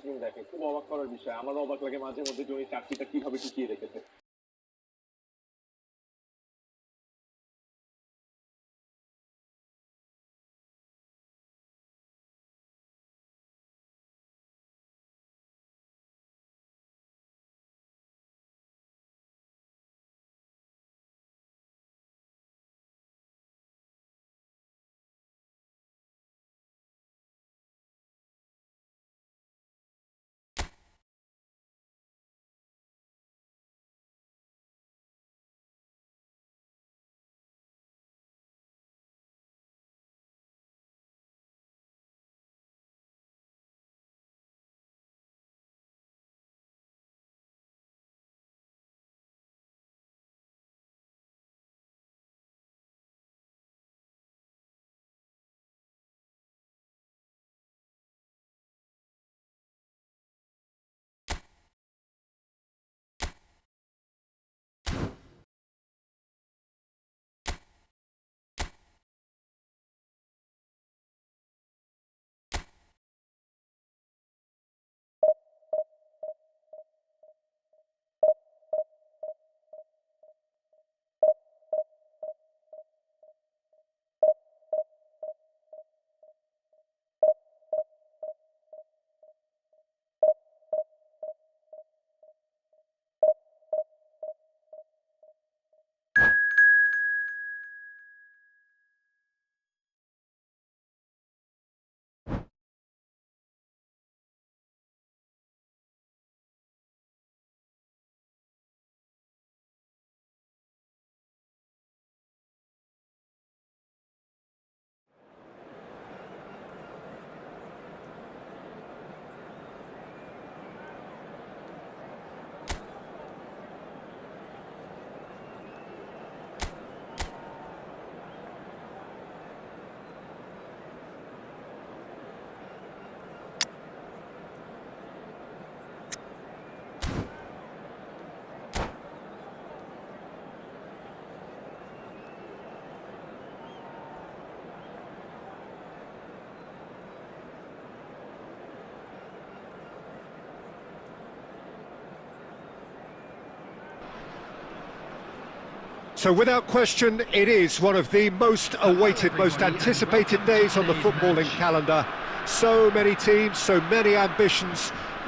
Team দেখে, খুব অবাক করার বিষয়। আমারও অবাক লাগে মাঝে মধ্যে যে উনি চাকরিটা কিভাবে টিকিয়ে রেখেছে। So without question, it is one of the most awaited, most anticipated days on the footballing calendar. So many teams, so many ambitions,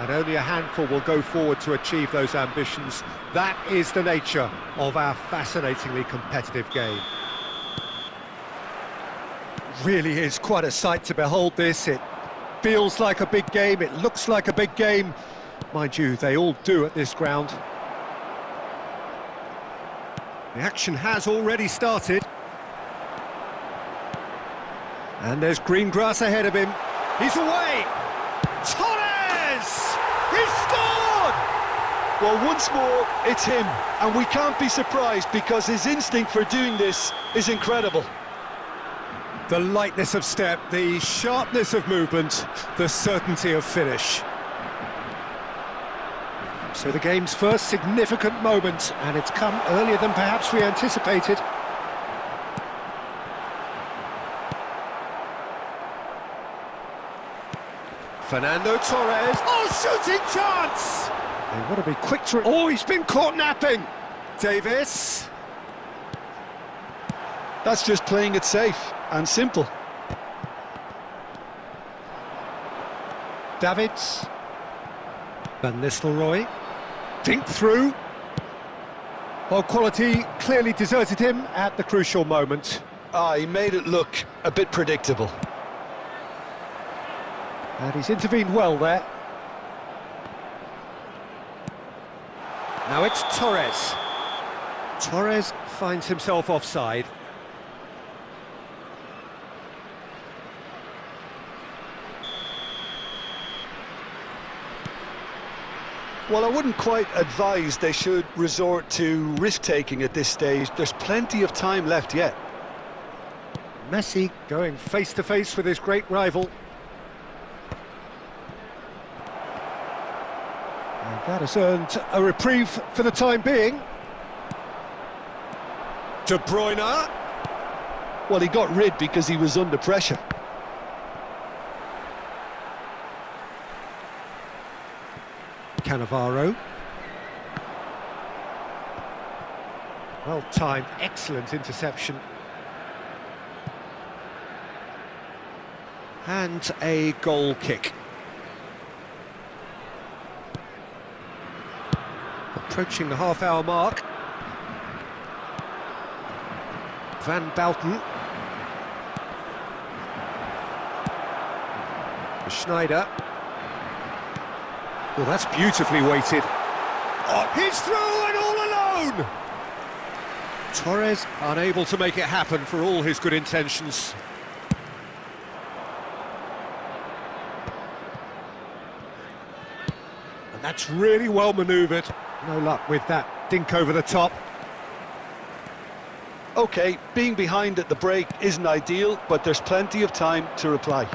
and only a handful will go forward to achieve those ambitions. That is the nature of our fascinatingly competitive game. Really is quite a sight to behold this. It feels like a big game, it looks like a big game. Mind you, they all do at this ground. The action has already started. And there's green grass ahead of him. He's away! Torres! He's scored! Well, once more, it's him. And we can't be surprised because his instinct for doing this is incredible. The lightness of step, the sharpness of movement, the certainty of finish. So the game's first significant moment, and it's come earlier than perhaps we anticipated. Fernando Torres. Oh, shooting chance! They want to be quick to... Oh, he's been caught napping! Davis. That's just playing it safe and simple. Davids. Van Nistelrooy. Dink through. Well, quality clearly deserted him at the crucial moment. He made it look a bit predictable. And he's intervened well there. Now it's Torres. Torres finds himself offside. Well, I wouldn't quite advise they should resort to risk-taking at this stage. There's plenty of time left yet. Messi going face-to-face with his great rival. And that has earned a reprieve for the time being. De Bruyne. Well, he got rid because he was under pressure. Cannavaro. Well timed, excellent interception. And a goal kick. Approaching the half-hour mark. Van Bouten. Schneider. Well, that's beautifully weighted. Oh, he's through and all alone! Torres unable to make it happen for all his good intentions. And that's really well manoeuvred. No luck with that dink over the top. OK, being behind at the break isn't ideal, but there's plenty of time to reply.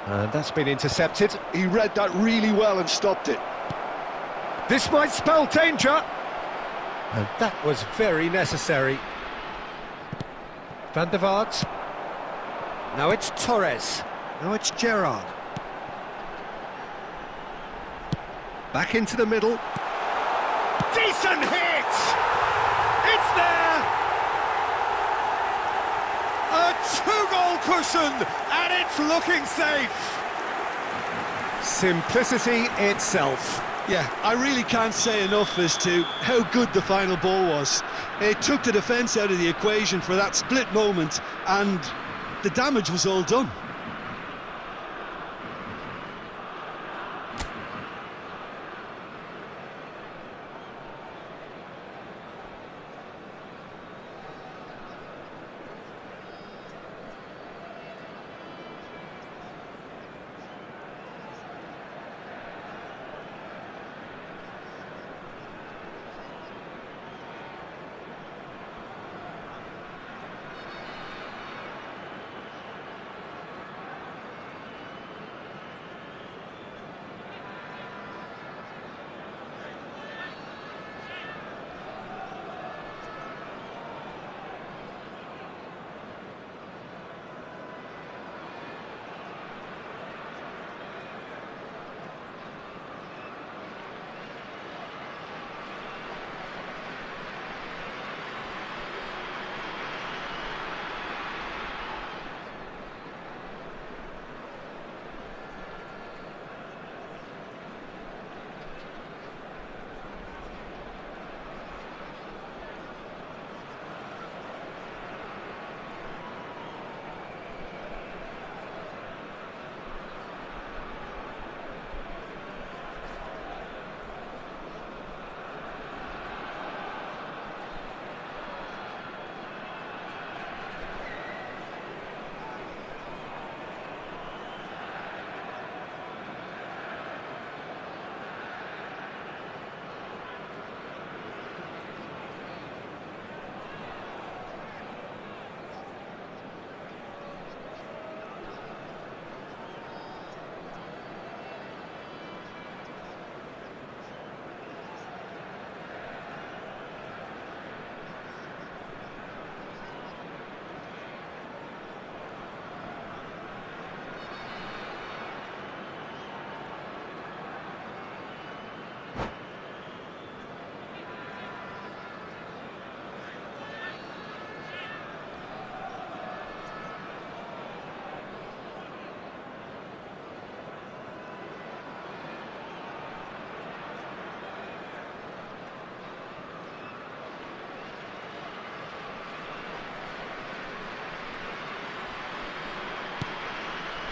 And that's been intercepted. He read that really well and stopped it. This might spell danger. And that was very necessary. Van der Vaart. Now it's Torres. Now it's Gerrard. Back into the middle. Decent hit! It's there! A two-goal cushion, and it's looking safe. Simplicity itself. Yeah, I really can't say enough as to how good the final ball was. It took the defence out of the equation for that split moment, and the damage was all done.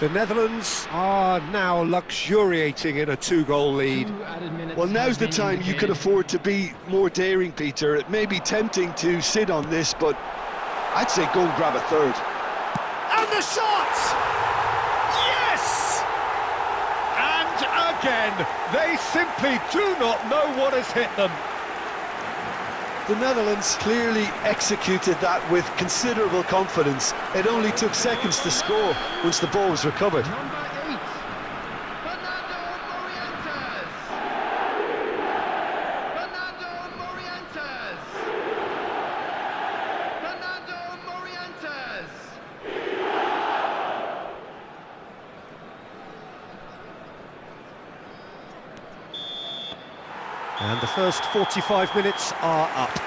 The Netherlands are now luxuriating in a two-goal lead. Well, now's the time you can afford to be more daring, Peter. It may be tempting to sit on this, but I'd say go and grab a third. And the shot! Yes! And again, they simply do not know what has hit them. The Netherlands clearly executed that with considerable confidence. It only took seconds to score once the ball was recovered. And the first 45 minutes are up.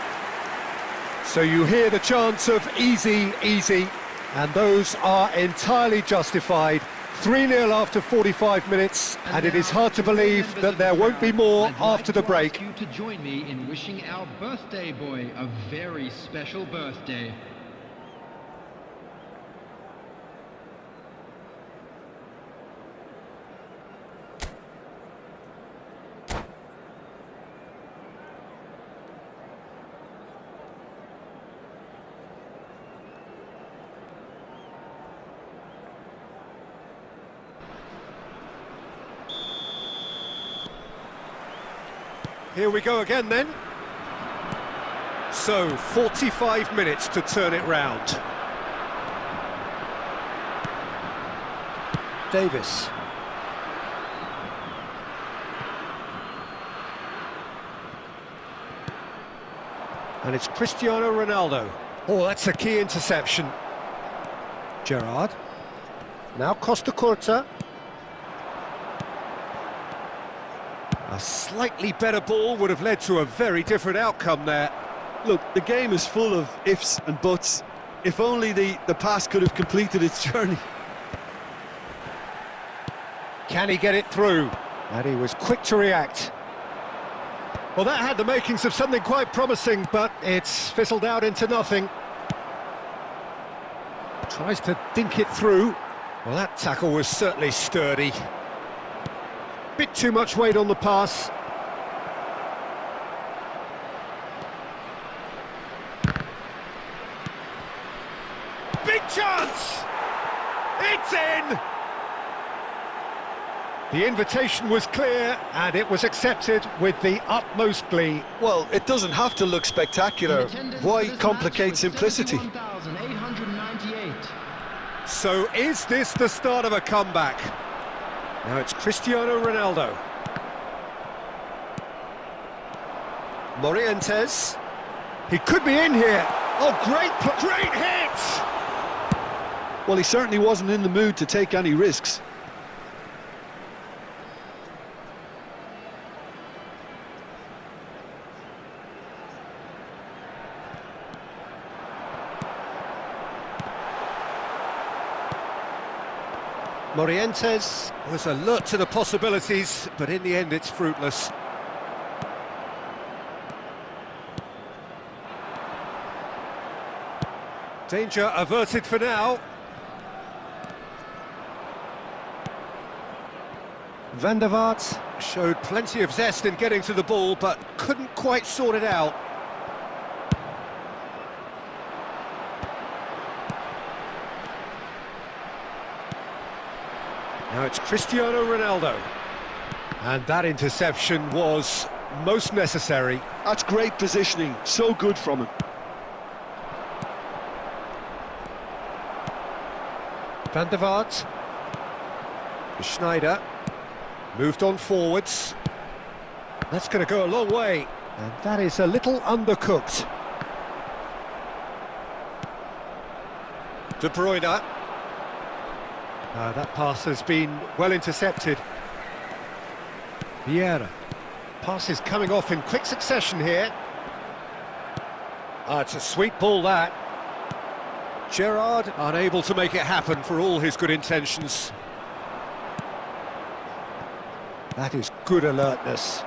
So you hear the chants of easy, easy, and those are entirely justified. 3-0 after 45 minutes, and it is hard to believe that there won't be more after the break. I'd like to ask you to join me in wishing our birthday boy a very special birthday. Here we go again then. So, 45 minutes to turn it round. Davis. And it's Cristiano Ronaldo. Oh, that's a key interception. Gerrard. Now Costa Curta. A slightly better ball would have led to a very different outcome there. Look, the game is full of ifs and buts. If only the pass could have completed its journey. Can he get it through? And he was quick to react. Well, that had the makings of something quite promising, but it's fizzled out into nothing. Tries to dink it through. Well, that tackle was certainly sturdy. Bit too much weight on the pass. Big chance! It's in! The invitation was clear, and it was accepted with the utmost glee. Well, it doesn't have to look spectacular. Why complicate simplicity? 71,898. So is this the start of a comeback? Now it's Cristiano Ronaldo. Morientes. He could be in here. Oh, great hit! Well, he certainly wasn't in the mood to take any risks. Morientes was alert to the possibilities, but in the end it's fruitless. Danger averted for now. Van der Vaart showed plenty of zest in getting to the ball, but couldn't quite sort it out. Now it's Cristiano Ronaldo. And that interception was most necessary. That's great positioning, so good from him. Van der Vaart. Schneider. Moved on forwards. That's going to go a long way. And that is a little undercooked. De Bruyne. That pass has been well intercepted. Vieira. Pass is coming off in quick succession here. It's a sweet ball, that. Gerrard unable to make it happen for all his good intentions. That is good alertness.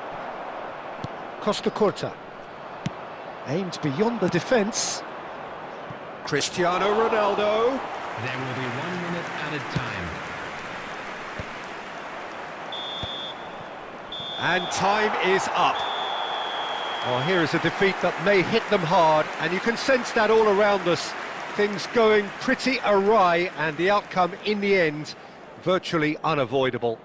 Costa Curta. Aimed beyond the defence. Cristiano Ronaldo. There will be 1 minute added time. And time is up. Well, here is a defeat that may hit them hard, and you can sense that all around us. Things going pretty awry, and the outcome in the end virtually unavoidable.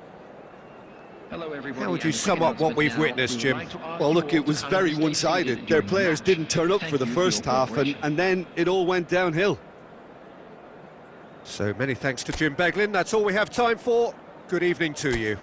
Hello, everybody. How would you sum up what we've witnessed, Jim? Well, look, it was very one-sided. Their players didn't turn up for the first half, and then it all went downhill. So many thanks to Jim Beglin. That's all we have time for. Good evening to you.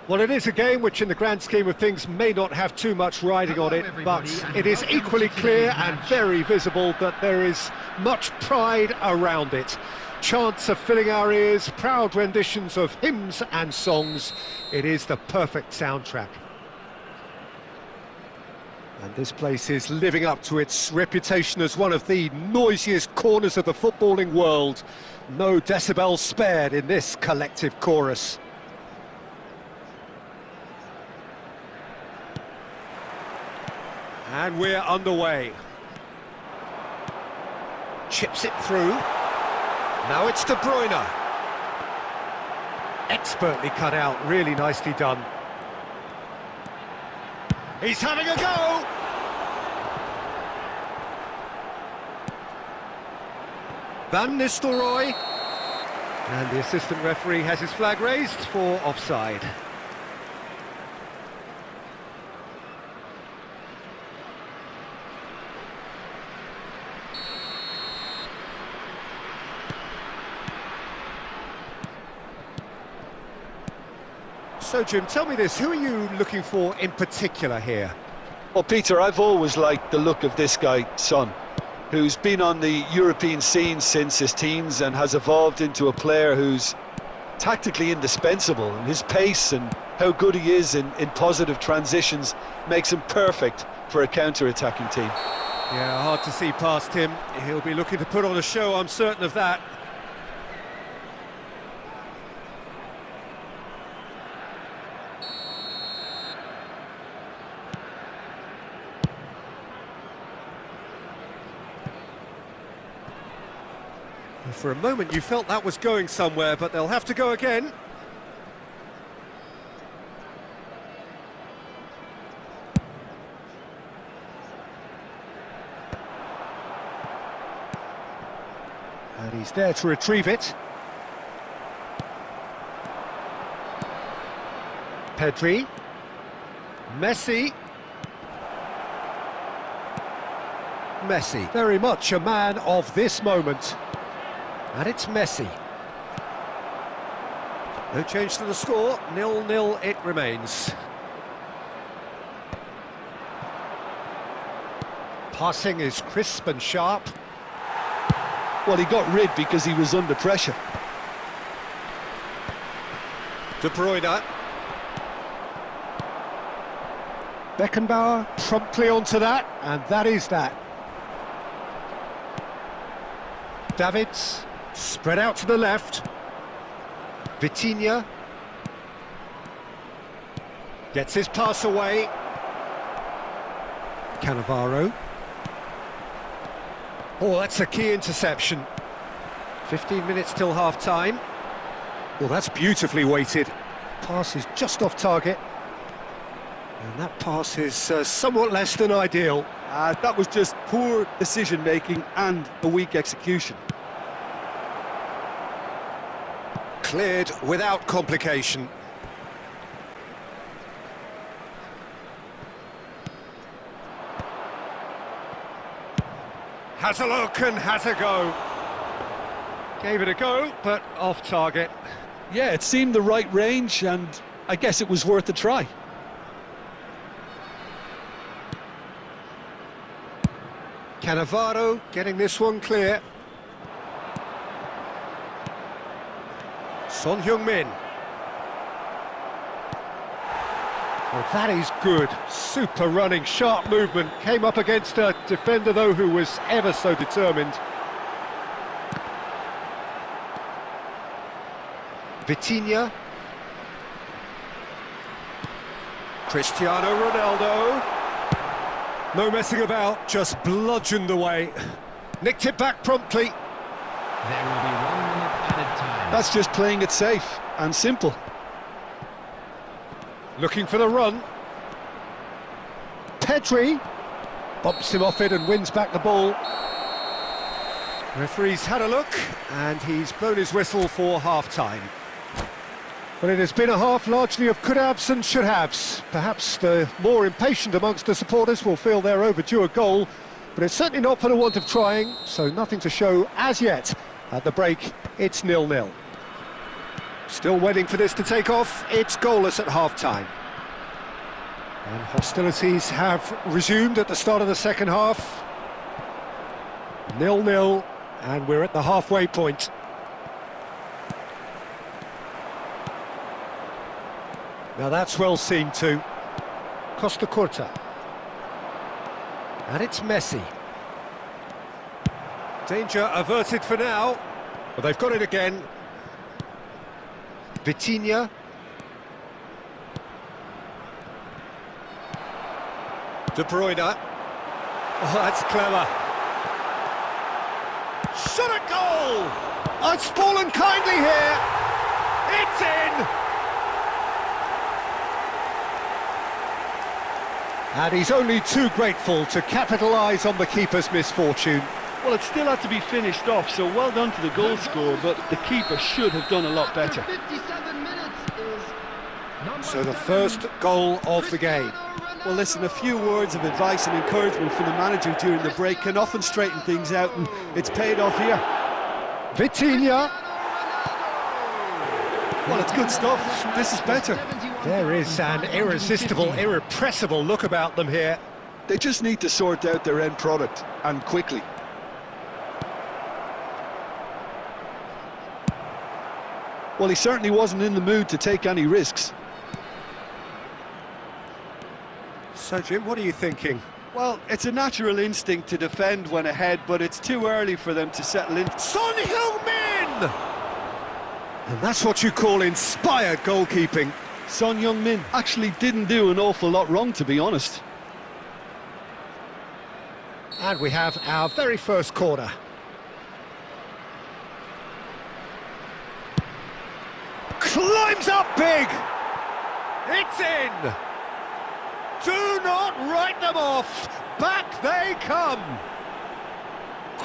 Well, it is a game which in the grand scheme of things may not have too much riding on it, but it is equally clear and very visible that there is much pride around it. Chants are filling our ears, proud renditions of hymns and songs. It is the perfect soundtrack. And this place is living up to its reputation as one of the noisiest corners of the footballing world. No decibels spared in this collective chorus. And we're underway. Chips it through. Now it's De Bruyne. Expertly cut out, really nicely done. He's having a go! Van Nistelrooy. And the assistant referee has his flag raised for offside. So, Jim, tell me this, who are you looking for in particular here? Well, Peter, I've always liked the look of this guy, Son, who's been on the European scene since his teens and has evolved into a player who's tactically indispensable, and his pace and how good he is in positive transitions makes him perfect for a counter-attacking team. Yeah, hard to see past him. He'll be looking to put on a show, I'm certain of that. For a moment you felt that was going somewhere, but they'll have to go again. And he's there to retrieve it. Pedri. Messi. Messi, very much a man of this moment. And it's Messi. No change to the score, 0-0 it remains. Passing is crisp and sharp. Well, he got rid because he was under pressure. De Bruyne. Beckenbauer promptly onto that, and that is that. Davids. Spread out to the left. Vitinha. Gets his pass away. Cannavaro. Oh, that's a key interception. 15 minutes till half-time. Well, that's beautifully weighted. Pass is just off target. And that pass is somewhat less than ideal. That was just poor decision-making and a weak execution. Cleared without complication. Has a look and has a go. Gave it a go, but off target. Yeah, it seemed the right range, and I guess it was worth a try. Cannavaro getting this one clear. Son Heung-min. Well, that is good. Super running, sharp movement. Came up against a defender, though, who was ever so determined. Vitinha. Cristiano Ronaldo. No messing about, just bludgeoned away. Nicked it back promptly. There will be 1 minute added time. That's just playing it safe and simple. Looking for the run. Pedri bumps him off it and wins back the ball. Referee's had a look and he's blown his whistle for half-time. Well, it has been a half largely of could-haves and should-haves. Perhaps the more impatient amongst the supporters will feel they're overdue a goal, but it's certainly not for the want of trying, so nothing to show as yet. At the break, it's 0-0. Still waiting for this to take off. It's goalless at half-time. And hostilities have resumed at the start of the second half. 0-0, and we're at the halfway point. Now that's well seen too. Costa Curta. And it's Messi. Danger averted for now. But they've got it again. Vitinha. De Bruyne. Oh, that's clever. Shot at goal! Oh, it's fallen kindly here. It's in! And he's only too grateful to capitalise on the keeper's misfortune. Well, it still had to be finished off, so well done to the goal scorer, but the keeper should have done a lot better. 57 minutes is So the first goal of the game. Well, listen, a few words of advice and encouragement from the manager during the break can often straighten things out, and it's paid off here. Vitinha. Well, it's good stuff. This is better. There is an irresistible, irrepressible look about them here. They just need to sort out their end product, and quickly. Well, he certainly wasn't in the mood to take any risks. So, Jim, what are you thinking? Well, it's a natural instinct to defend when ahead, but it's too early for them to settle in. Son Heung-min! And that's what you call inspired goalkeeping. Son Heung-min actually didn't do an awful lot wrong, to be honest. And we have our very first corner. Climbs up big! It's in! Do not write them off! Back they come!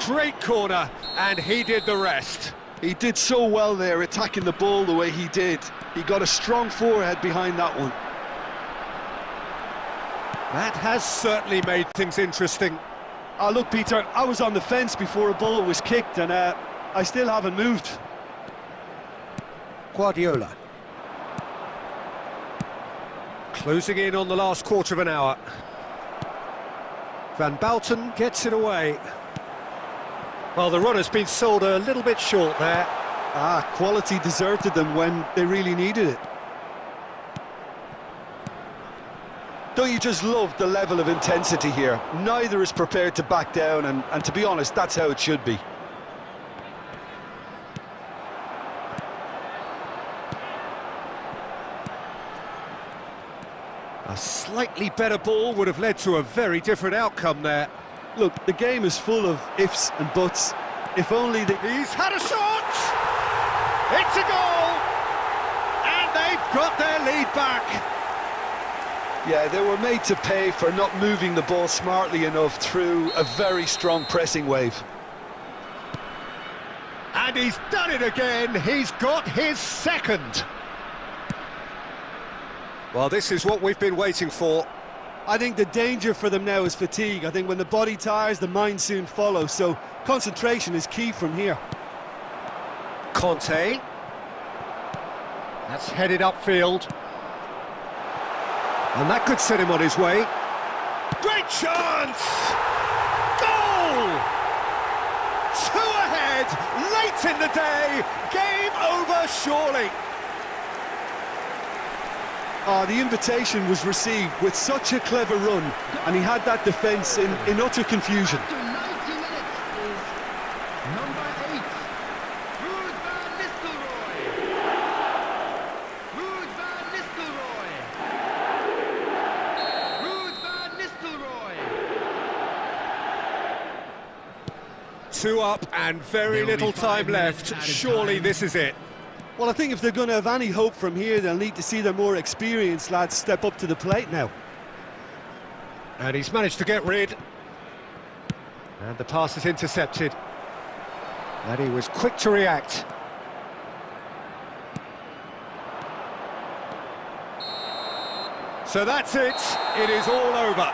Great corner, and he did the rest. He did so well there, attacking the ball the way he did. He got a strong forehead behind that one. That has certainly made things interesting. Look, Peter, I was on the fence before a ball was kicked, and I still haven't moved. Guardiola. Closing in on the last quarter of an hour. Van Bouten gets it away. Well, the run has been sold a little bit short there. Quality deserted them when they really needed it. Don't you just love the level of intensity here? Neither is prepared to back down, and to be honest, that's how it should be. A slightly better ball would have led to a very different outcome there. Look, the game is full of ifs and buts. If only they... He's had a shot! It's a goal! And they've got their lead back. Yeah, they were made to pay for not moving the ball smartly enough through a very strong pressing wave. And he's done it again. He's got his second. Well, this is what we've been waiting for. I think the danger for them now is fatigue. I think when the body tires, the mind soon follows. So concentration is key from here. Conte. That's headed upfield. And that could set him on his way. Great chance! Goal! 2 ahead, late in the day. Game over, surely. The invitation was received with such a clever run, and he had that defence in utter confusion. after 90 minutes is number 8, Ruud van Nistelrooy. Ruud van Nistelrooy. Ruud van Nistelrooy. 2 up and very little time left. Surely this is it. Well, I think if they're going to have any hope from here, they'll need to see their more experienced lads step up to the plate now. And he's managed to get rid. And the pass is intercepted. And he was quick to react. So that's it. It is all over.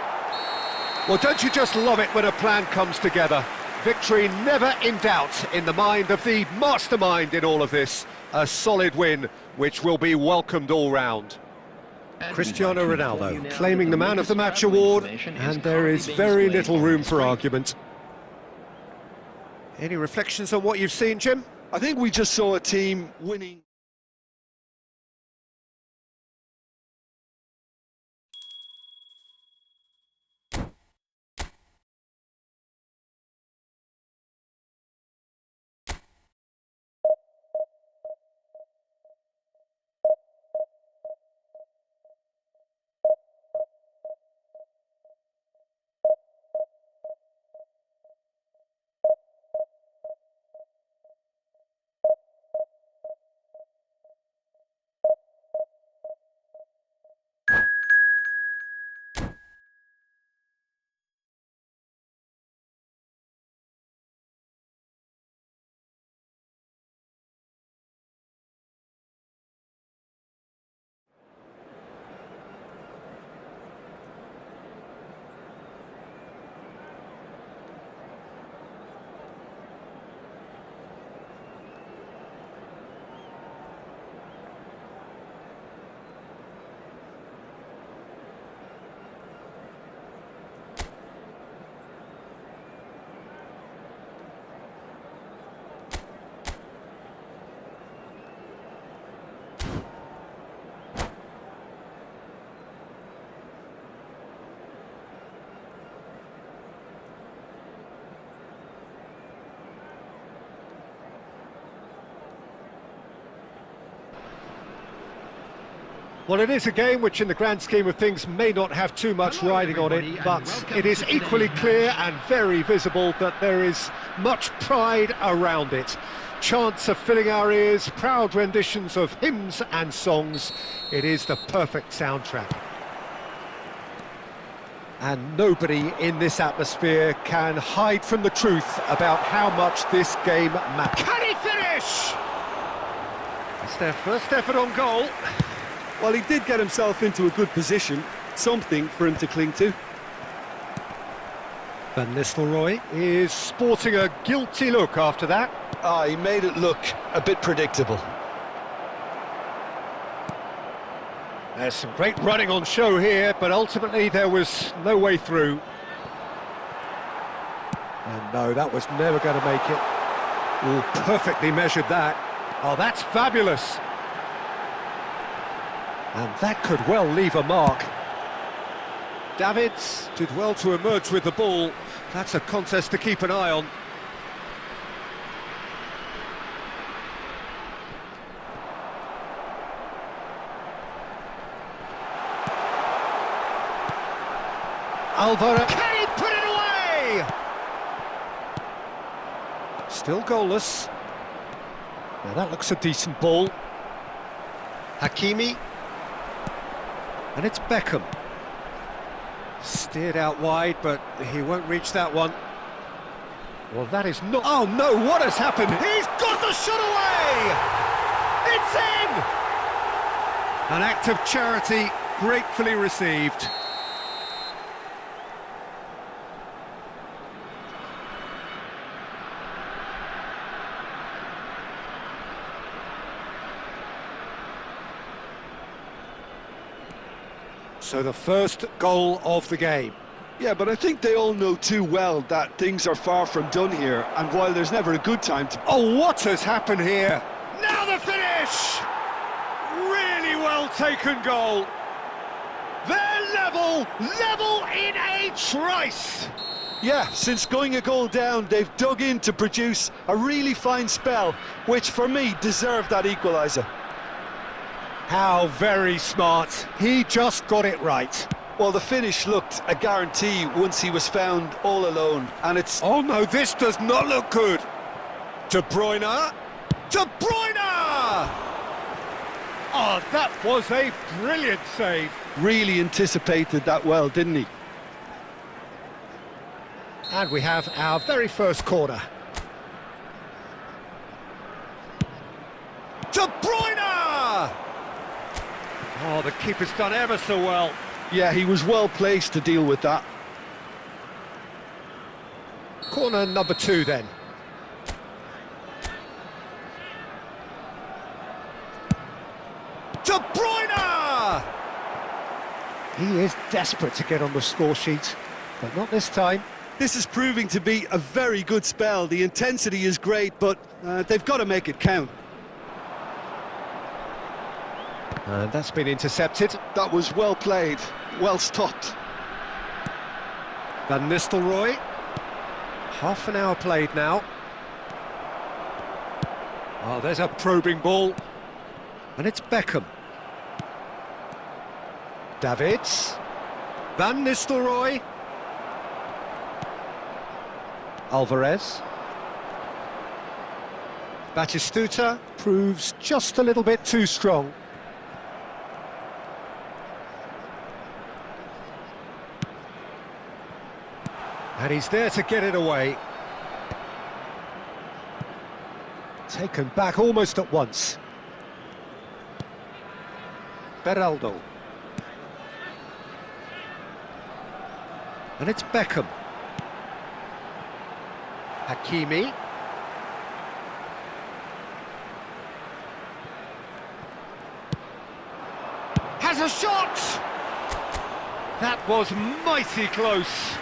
Well, don't you just love it when a plan comes together? Victory never in doubt in the mind of the mastermind in all of this. A solid win, which will be welcomed all round. Cristiano Ronaldo claiming the Man of the Match award, and there is very little room for argument. Any reflections on what you've seen, Jim? I think we just saw a team winning. Well, it is a game which in the grand scheme of things may not have too much riding on it, but it is equally clear and very visible that there is much pride around it. Chants are filling our ears, proud renditions of hymns and songs. It is the perfect soundtrack. And nobody in this atmosphere can hide from the truth about how much this game matters. Can he finish? It's their first effort on goal. Well, he did get himself into a good position, something for him to cling to. Van Nistelrooy is sporting a guilty look after that. He made it look a bit predictable. There's some great running on show here, but ultimately there was no way through. And no, that was never going to make it. Oh, perfectly measured that. Oh, that's fabulous. And that could well leave a mark. Davids did well to emerge with the ball. That's a contest to keep an eye on. Alvaro, can he put it away? Still goalless. Now that looks a decent ball. Hakimi. And it's Beckham. Steered out wide, but he won't reach that one. Well, that is not... Oh, no, what has happened? He's got the shot away! It's in! An act of charity gratefully received. So the first goal of the game. Yeah, but I think they all know too well that things are far from done here, and while there's never a good time to... Oh, what has happened here? Now the finish! Really well taken goal. They're level in a trice. Yeah, since going a goal down, they've dug in to produce a really fine spell, which for me deserved that equaliser. How very smart. He just got it right. Well, the finish looked a guarantee once he was found all alone, and it's... Oh no, this does not look good. De Bruyne. De Bruyne! Oh, that was a brilliant save. Really anticipated that well, didn't he? And we have our very first corner. De Bruyne! Oh, the keeper's done ever so well. Yeah, he was well placed to deal with that. Corner number 2 then. De Bruyne! He is desperate to get on the score sheet, but not this time. This is proving to be a very good spell. The intensity is great, but they've got to make it count. And that's been intercepted. That was well played, well stopped. Van Nistelrooy. Half an hour played now. Oh, there's a probing ball. And it's Beckham. Davids. Van Nistelrooy. Alvarez. Batistuta proves just a little bit too strong. And he's there to get it away. Taken back almost at once. Beraldo. And it's Beckham. Hakimi. Has a shot! That was mighty close.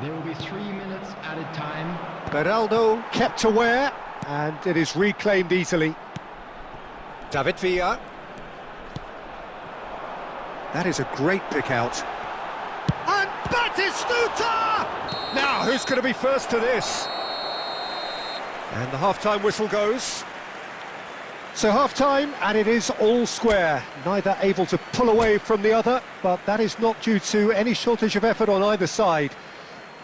There will be 3 minutes added time. Beraldo kept aware, and it is reclaimed easily. David Villa. That is a great pick out. And Batistuta! Now, who's going to be first to this? And the half-time whistle goes. So half-time, and it is all square. Neither able to pull away from the other, but that is not due to any shortage of effort on either side.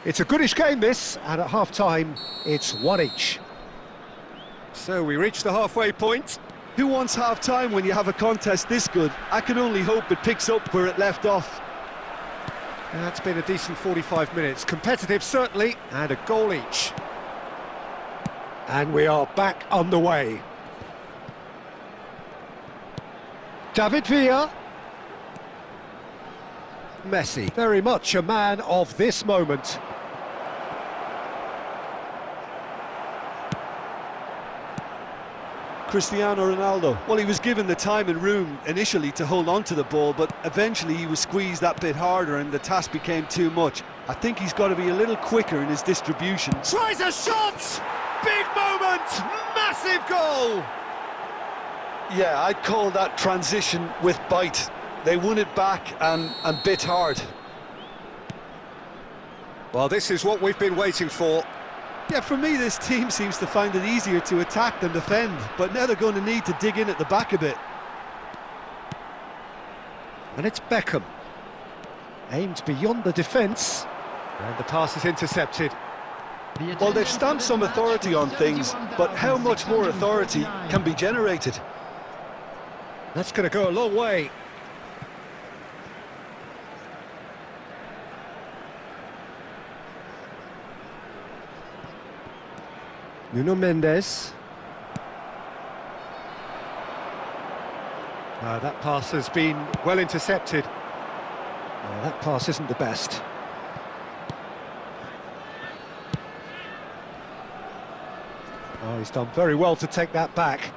It's a goodish game, this, and at half-time, it's one each. So we reach the halfway point. Who wants half-time when you have a contest this good? I can only hope it picks up where it left off. That's been a decent 45 minutes. Competitive, certainly, and a goal each. And we are back on the way. David Villa. Messi, very much a man of this moment. Cristiano Ronaldo. Well, he was given the time and room initially to hold on to the ball, but eventually he was squeezed that bit harder and the task became too much. I think he's got to be a little quicker in his distribution. Tries a shot! Big moment! Massive goal! Yeah, I'd call that transition with bite. They won it back and bit hard. Well, this is what we've been waiting for. Yeah, for me, this team seems to find it easier to attack than defend, but now they're going to need to dig in at the back a bit. And it's Beckham. Aimed beyond the defence. And the pass is intercepted. Well, they've stamped some authority on things, but how much more authority can be generated? That's going to go a long way. Nuno Mendes. That pass has been well intercepted. That pass isn't the best. Oh, he's done very well to take that back.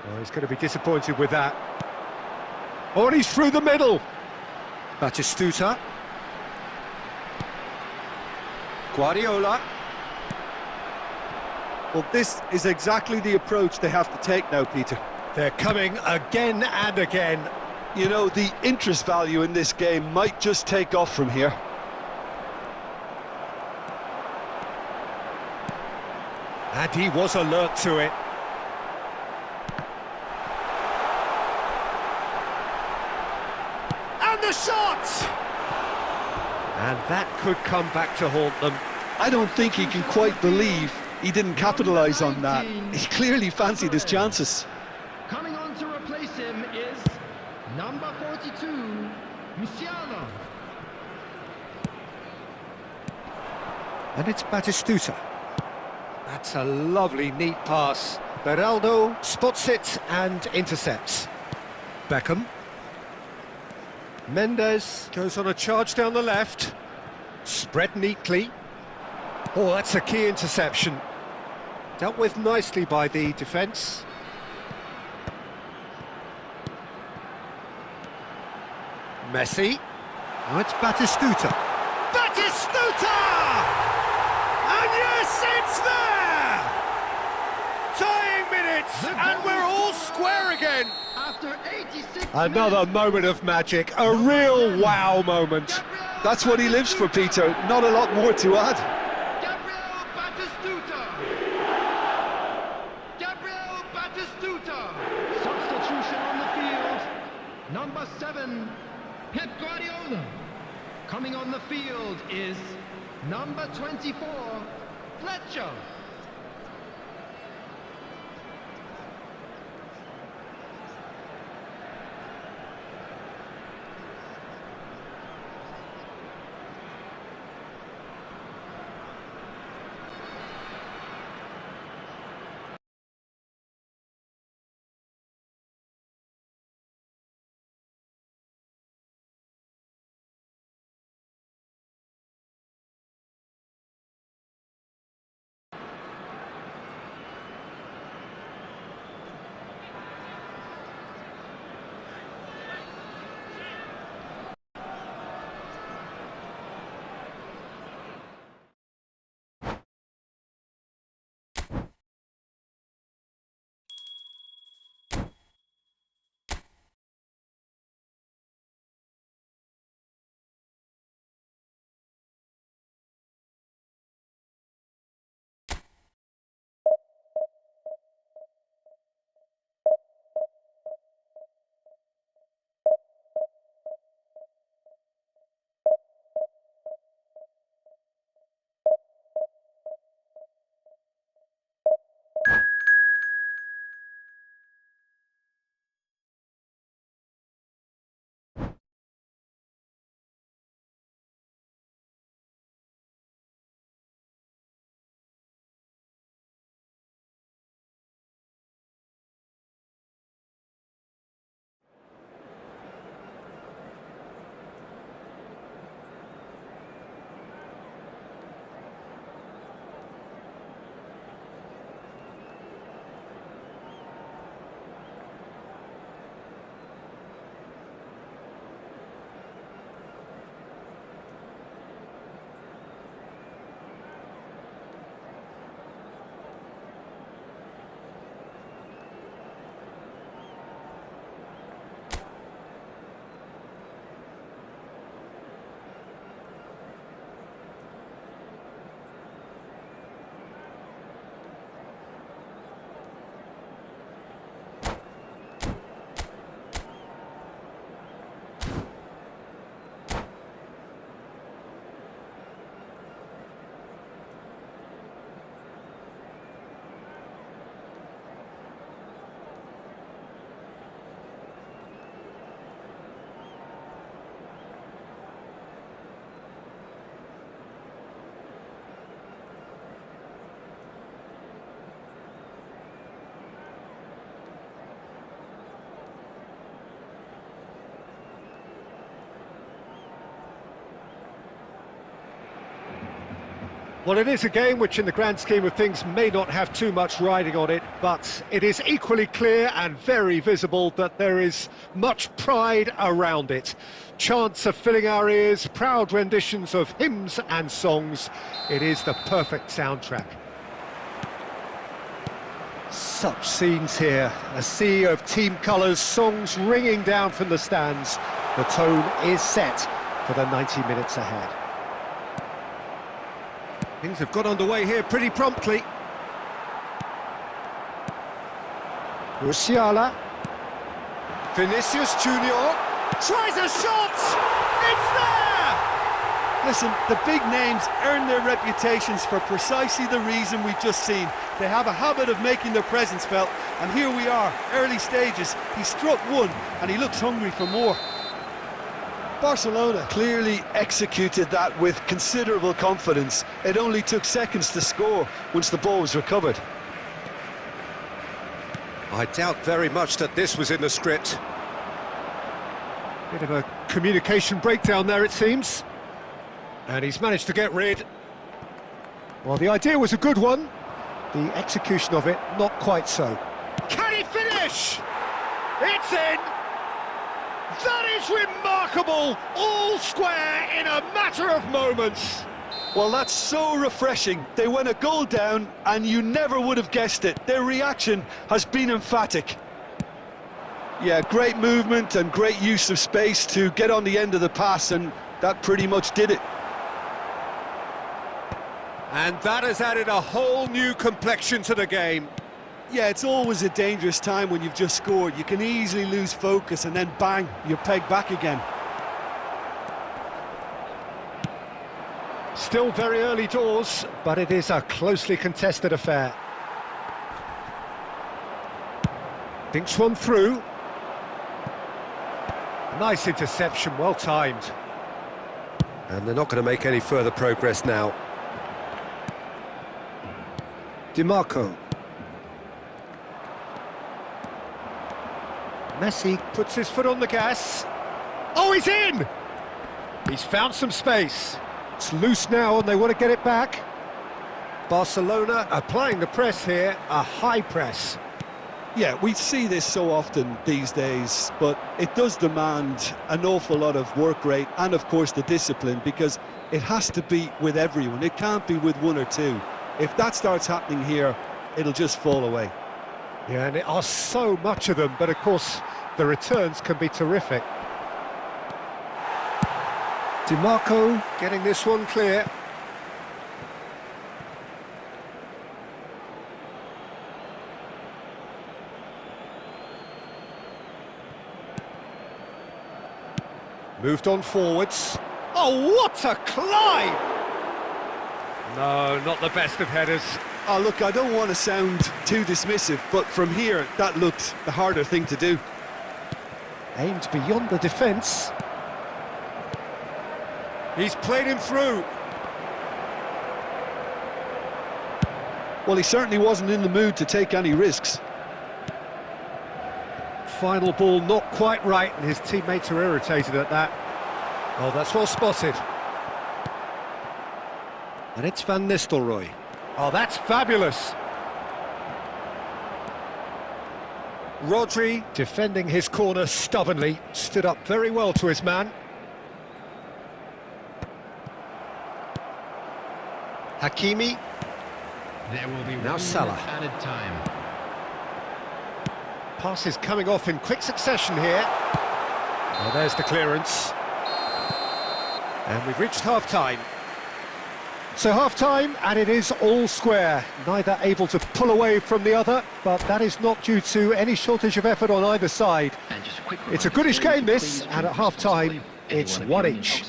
Oh, he's going to be disappointed with that. Oh, and he's through the middle. Batistuta. Guardiola. Well, this is exactly the approach they have to take now, Peter. They're coming again and again. You know, the interest value in this game might just take off from here. And he was alert to it. And the shot! And that could come back to haunt them. I don't think he can quite believe he didn't capitalise on that. He clearly fancied his chances. Coming on to replace him is number 42, Musiala. And it's Batistuta. That's a lovely, neat pass. Beraldo spots it and intercepts. Beckham. Mendes goes on a charge down the left. Spread neatly. Oh, that's a key interception. Dealt with nicely by the defence. Messi. Now it's Batistuta. Batistuta! And yes, it's there! Tying minutes, and we're all square again. After 86 Another minutes, moment of magic, a real wow moment. That's what he lives for, Peter. Not a lot more to add. Gabriel Batistuta. Gabriel Batistuta. Substitution on the field. Number 7, Pep Guardiola. Coming on the field is number 24, Fletcher. Well, it is a game which in the grand scheme of things may not have too much riding on it, but it is equally clear and very visible that there is much pride around it. Chants are filling our ears, proud renditions of hymns and songs. It is the perfect soundtrack. Such scenes here, a sea of team colours, songs ringing down from the stands. The tone is set for the 90 minutes ahead. Things have got underway here pretty promptly. Musiala. Vinicius Junior tries a shot! It's there! Listen, the big names earn their reputations for precisely the reason we've just seen. They have a habit of making their presence felt, and here we are, early stages. He struck one, and he looks hungry for more. Barcelona clearly executed that with considerable confidence. It only took seconds to score once the ball was recovered. I doubt very much that this was in the script. Bit of a communication breakdown there, it seems. And he's managed to get rid. Well, the idea was a good one. The execution of it, not quite so. Can he finish? It's in! That is remarkable! All square in a matter of moments! Well, that's so refreshing. They went a goal down and you never would have guessed it. Their reaction has been emphatic. Yeah, great movement and great use of space to get on the end of the pass, and that pretty much did it. And that has added a whole new complexion to the game. Yeah, it's always a dangerous time when you've just scored. You can easily lose focus and then bang, you're pegged back again. Still very early doors, but it is a closely contested affair. Thinks one through. Nice interception, well timed. And they're not going to make any further progress now. DiMarco. Messi puts his foot on the gas. Oh, he's in! He's found some space. It's loose now and they want to get it back. Barcelona applying the press here, a high press. Yeah, we see this so often these days, but it does demand an awful lot of work rate and, of course, the discipline, because it has to be with everyone. It can't be with one or two. If that starts happening here, it'll just fall away. Yeah, and there are so much of them, but of course the returns can be terrific. DiMarco getting this one clear. Moved on forwards. Oh, what a climb! No, not the best of headers. Oh, look, I don't want to sound too dismissive, but from here, that looked the harder thing to do. Aimed beyond the defence. He's played him through. Well, he certainly wasn't in the mood to take any risks. Final ball not quite right, and his teammates are irritated at that. Oh, that's well spotted. And it's Van Nistelrooy. Oh, that's fabulous. Rodri, defending his corner stubbornly, stood up very well to his man. Hakimi. There will be Now 1 Salah. minute added time. Passes coming off in quick succession here. Oh, there's the clearance. And we've reached half-time. So half-time, and it is all square. Neither able to pull away from the other, but that is not due to any shortage of effort on either side. It's a goodish game, this, and at half-time, it's one each.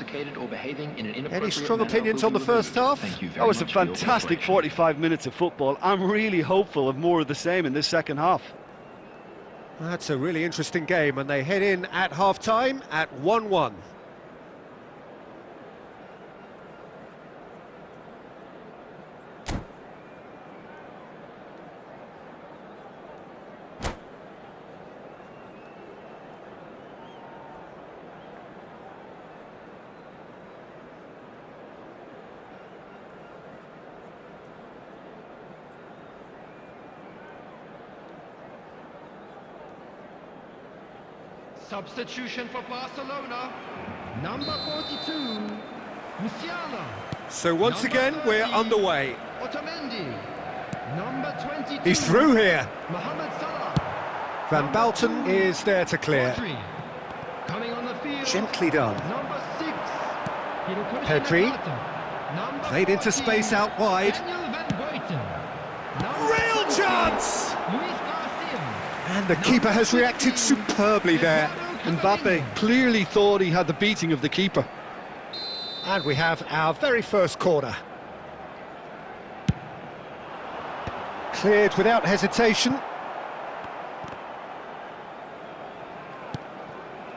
Any strong opinions on the first half? That was a fantastic 45 minutes of football. I'm really hopeful of more of the same in this second half. That's a really interesting game, and they head in at half-time at 1-1. Substitution for Barcelona. Number 42, Musiala. So once Number again, we're 30, underway. Otamendi. Number 22. He's through here. Mohamed Salah. Van Bouten is there to clear. Rodri. Coming on the field. Gently done. Number 6. Pedri. Number Played into 14, space out wide. Daniel Van Buiten. Number Real 17, chance! Luis Garcia. And the keeper has reacted superbly there. Mbappe clearly thought he had the beating of the keeper. And we have our very first corner. Cleared without hesitation.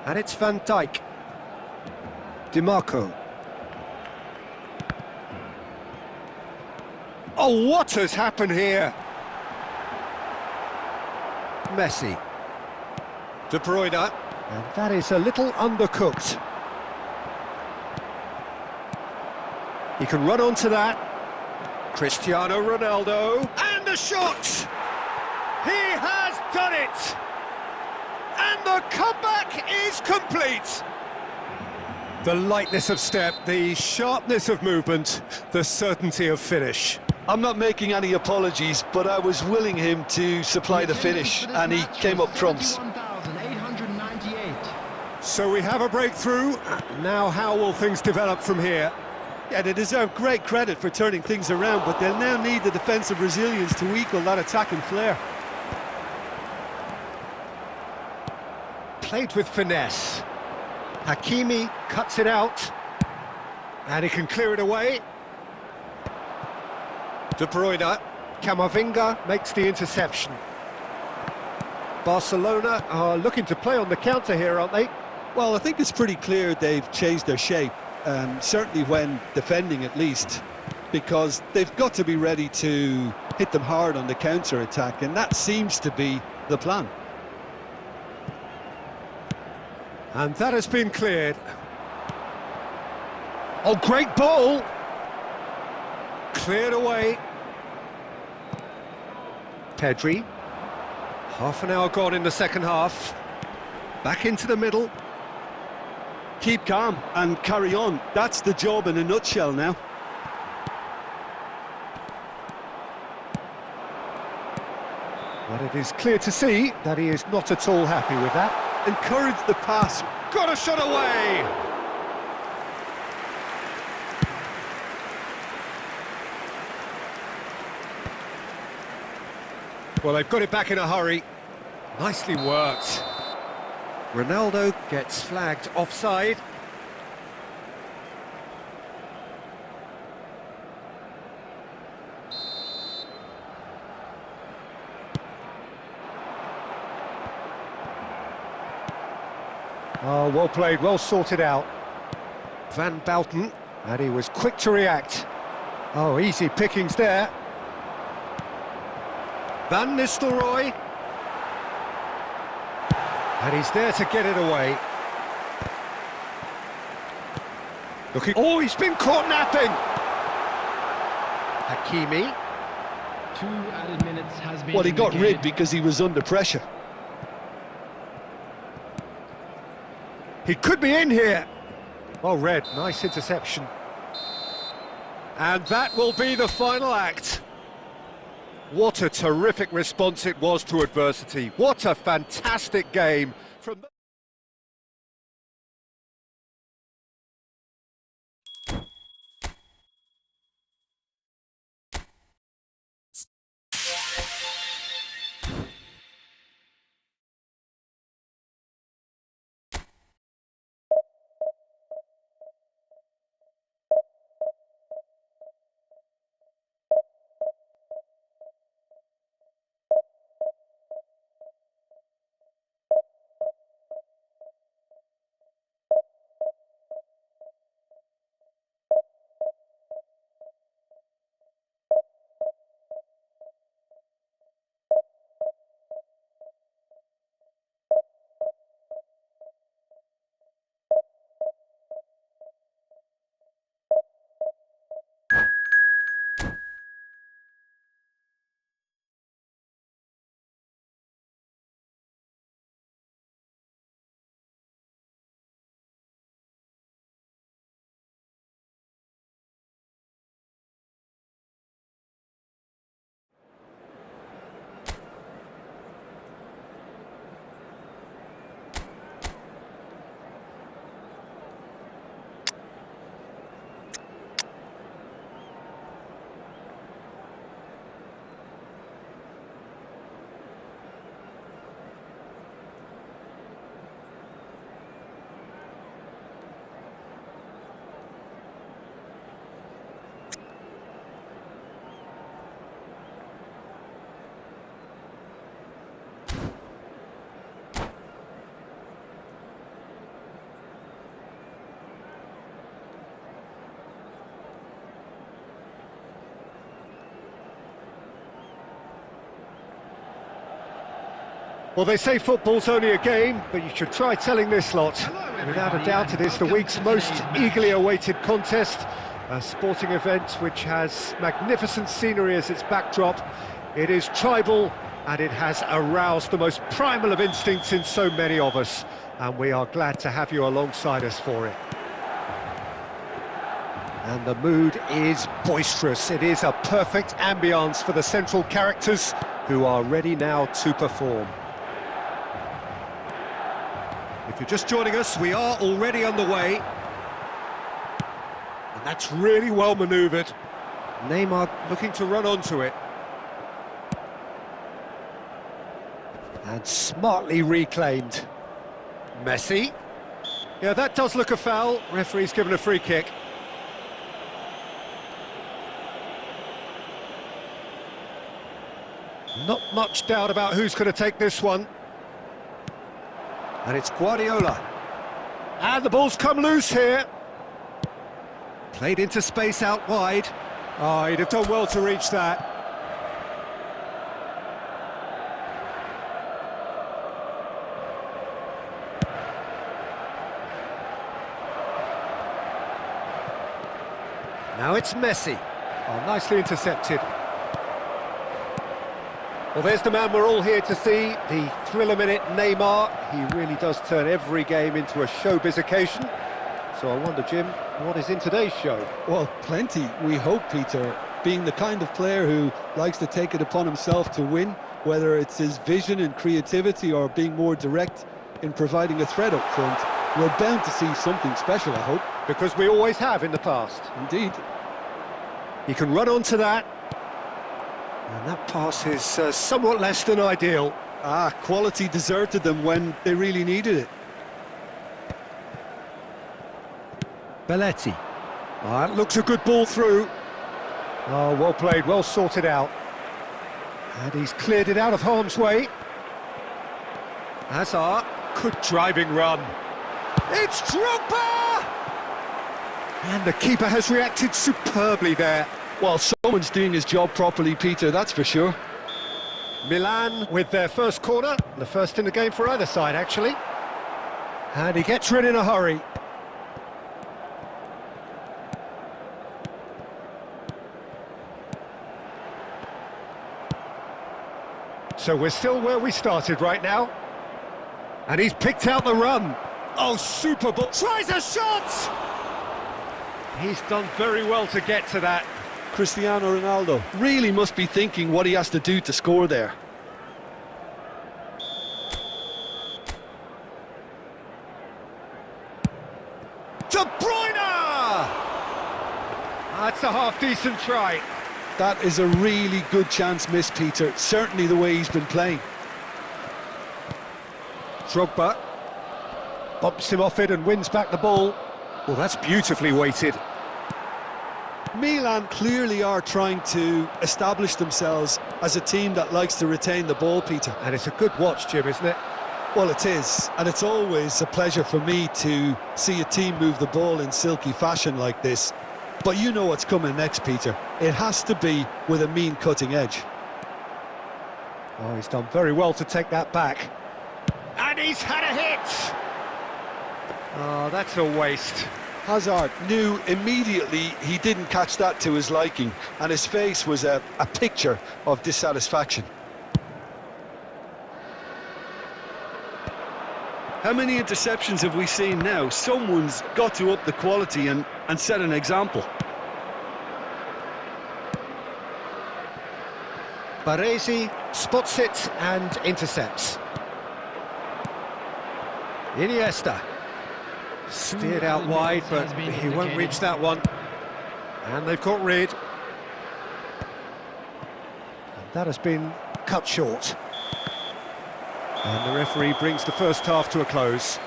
And it's Van Dijk. DiMarco. Oh, what has happened here? Messi. De Bruyne. And that is a little undercooked. He can run onto that. Cristiano Ronaldo. And the shot! He has done it! And the comeback is complete! The lightness of step, the sharpness of movement, the certainty of finish. I'm not making any apologies, but I was willing him to supply the finish, and he came up trumps. 71,898. So we have a breakthrough. Now how will things develop from here? Yeah, they deserve great credit for turning things around, but they'll now need the defensive resilience to equal that attacking flair. Played with finesse. Hakimi cuts it out. And he can clear it away. De Bruyne. Camavinga makes the interception. Barcelona are looking to play on the counter here, aren't they? Well, I think it's pretty clear they've changed their shape, certainly when defending at least, because they've got to be ready to hit them hard on the counter-attack, and that seems to be the plan. And that has been cleared. Oh, great ball! Cleared away. Pedri. Half an hour gone in the second half. Back into the middle. Keep calm and carry on. That's the job in a nutshell now. But it is clear to see that he is not at all happy with that. Encourage the pass. Got a shot away! Well, they've got it back in a hurry. Nicely worked. Ronaldo gets flagged offside. Oh, well played, well sorted out. Van Bouten, and he was quick to react. Oh, easy pickings there. Van Nistelrooy. And he's there to get it away. Looking... Oh, he's been caught napping! Hakimi. 2 added minutes has been Well, he got indicated. rid because he was under pressure. He could be in here. Oh, Red, nice interception. And that will be the final act. What a terrific response it was to adversity. What a fantastic game from the... Well, they say football's only a game, but you should try telling this lot. Without a doubt, it is the week's most eagerly awaited contest. A sporting event which has magnificent scenery as its backdrop. It is tribal, and it has aroused the most primal of instincts in so many of us. And we are glad to have you alongside us for it. And the mood is boisterous. It is a perfect ambience for the central characters who are ready now to perform. If you're just joining us, we are already underway. And that's really well manoeuvred. Neymar looking to run onto it. And smartly reclaimed. Messi. Yeah, that does look a foul. Referee's given a free kick. Not much doubt about who's going to take this one. And it's Guardiola. And the ball's come loose here. Played into space out wide. Oh, he'd have done well to reach that. Now it's Messi. Oh, nicely intercepted. Well, there's the man we're all here to see, the thriller-minute Neymar. He really does turn every game into a showbiz occasion. So I wonder, Jim, what is in today's show? Well, plenty, we hope, Peter. Being the kind of player who likes to take it upon himself to win, whether it's his vision and creativity or being more direct in providing a threat up front, we're bound to see something special, I hope. Because we always have in the past. Indeed. He can run onto that. And that pass is somewhat less than ideal. Quality deserted them when they really needed it. Belletti. That looks a good ball through. Oh, well played, well sorted out. And he's cleared it out of harm's way. Hazard, good driving run. It's Drogba! And the keeper has reacted superbly there. Well, someone's doing his job properly, Peter, that's for sure. Milan with their first corner, the first in the game for either side, actually. And he gets rid in a hurry. So we're still where we started right now. And he's picked out the run. Oh, super ball. Tries a shot! He's done very well to get to that. Cristiano Ronaldo really must be thinking what he has to do to score there. De Bruyne! That's a half-decent try. That is a really good chance missed, Peter. Certainly the way he's been playing. Drogba bumps him off it and wins back the ball. Well, that's beautifully weighted. Milan clearly are trying to establish themselves as a team that likes to retain the ball, Peter. And it's a good watch, Jim, isn't it? Well, it is, and it's always a pleasure for me to see a team move the ball in silky fashion like this. But you know what's coming next, Peter. It has to be with a mean cutting edge. Oh, he's done very well to take that back. And he's had a hit! Oh, that's a waste. Hazard knew immediately he didn't catch that to his liking, and his face was a picture of dissatisfaction. How many interceptions have we seen now? Someone's got to up the quality and set an example. Baresi spots it and intercepts. Iniesta. Steered out wide, but he won't reach that one. And they've got rid. And that has been cut short. And the referee brings the first half to a close.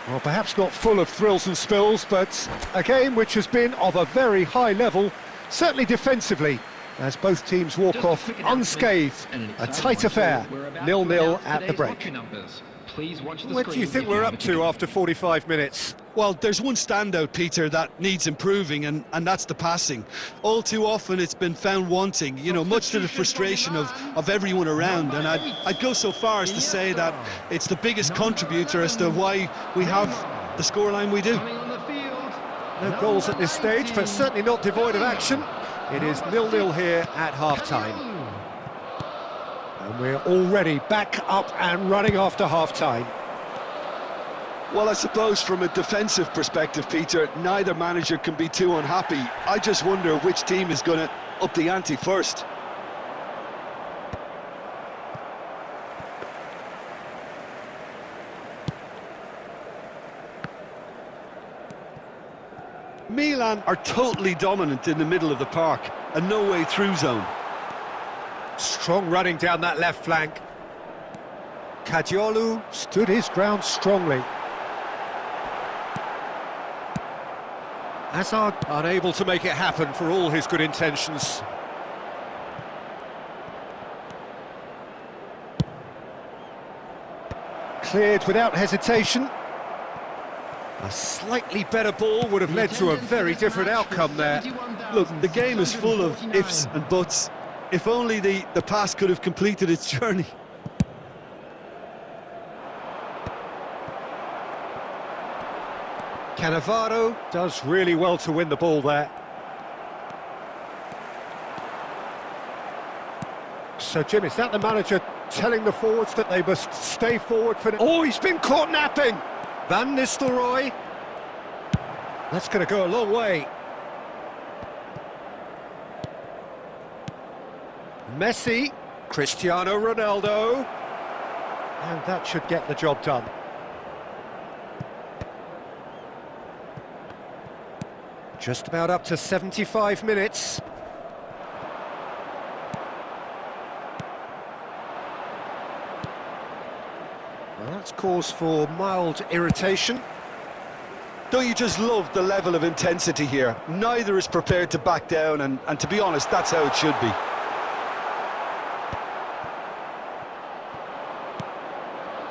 Well, perhaps not full of thrills and spills, but a game which has been of a very high level, certainly defensively, as both teams walk off unscathed. A tight affair, 0-0 at the break. Please watch the What do you screen think if we're have up a to ticket. after 45 minutes? Well, there's one standout, Peter, that needs improving, and that's the passing. All too often it's been found wanting, you know, much to the frustration of everyone around. And I'd go so far as to say that it's the biggest contributor as to why we have the scoreline we do. Coming on the field, No goals at this stage, but certainly not devoid of action. It is 0-0 here at half-time. And we're already back up and running after half-time. Well, I suppose from a defensive perspective, Peter, neither manager can be too unhappy. I just wonder which team is going to up the ante first. Milan are totally dominant in the middle of the park, a no-way through zone. Strong running down that left flank. Kadiolu stood his ground strongly. Hazard unable to make it happen for all his good intentions. Cleared without hesitation. A slightly better ball would have led to a very different outcome there. Look, the game is full of ifs and buts. If only the pass could have completed its journey. Cannavaro does really well to win the ball there. So, Jim, is that the manager telling the forwards that they must stay forward for... Oh, he's been caught napping! Van Nistelrooy. That's going to go a long way. Messi, Cristiano Ronaldo. And that should get the job done. Just about up to 75 minutes. Well, that's cause for mild irritation. Don't you just love the level of intensity here? Neither is prepared to back down, and to be honest, that's how it should be.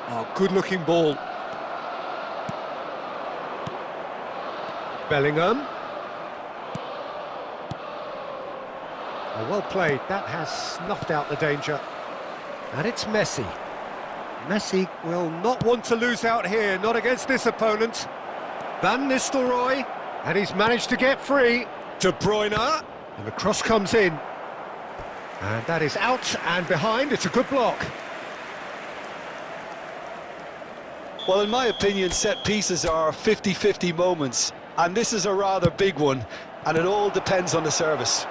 Oh, good-looking ball. Bellingham. Oh, well played. That has snuffed out the danger. And it's Messi. Messi will not want to lose out here, not against this opponent. Van Nistelrooy, and he's managed to get free. De Bruyne, and the cross comes in. And that is out and behind. It's a good block. Well, in my opinion, set pieces are 50-50 moments, and this is a rather big one, and it all depends on the service.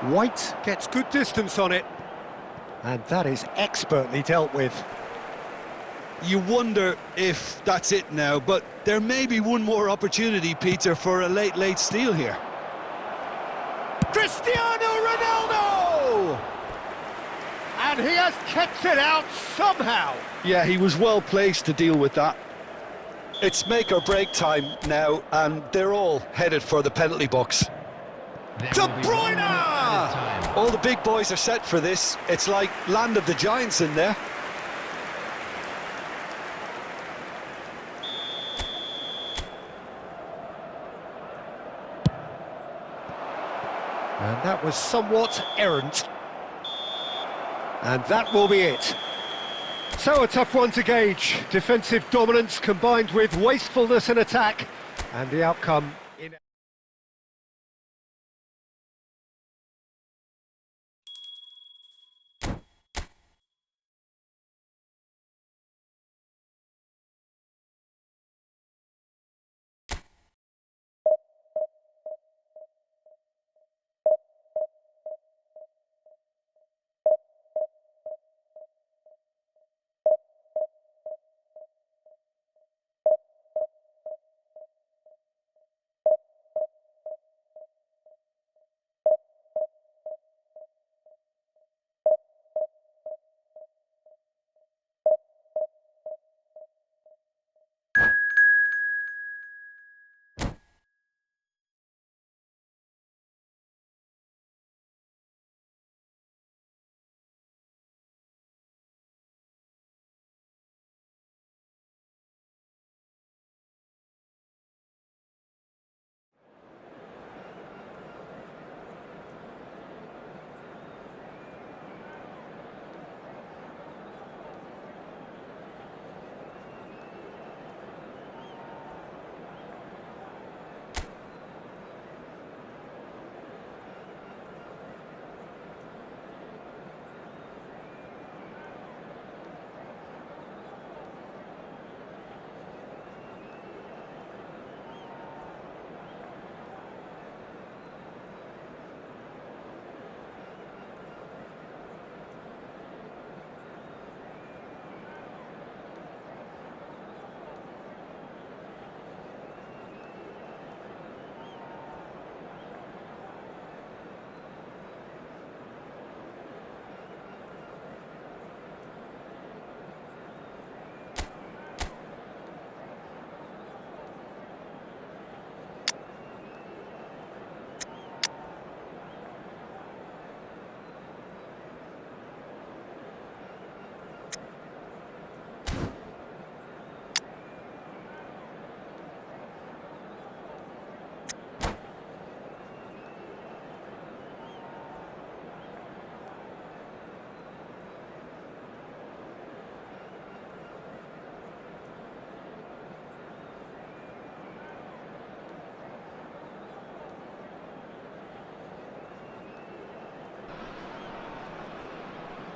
White gets good distance on it, and that is expertly dealt with. You wonder if that's it now, but there may be one more opportunity, Peter, for a late steal here. Cristiano Ronaldo! And he has kept it out somehow. Yeah, he was well placed to deal with that. It's make or break time now, and they're all headed for the penalty box. De Bruyne! All the big boys are set for this. It's like land of the giants in there. And that was somewhat errant. And that will be it. So a tough one to gauge. Defensive dominance combined with wastefulness in attack. And the outcome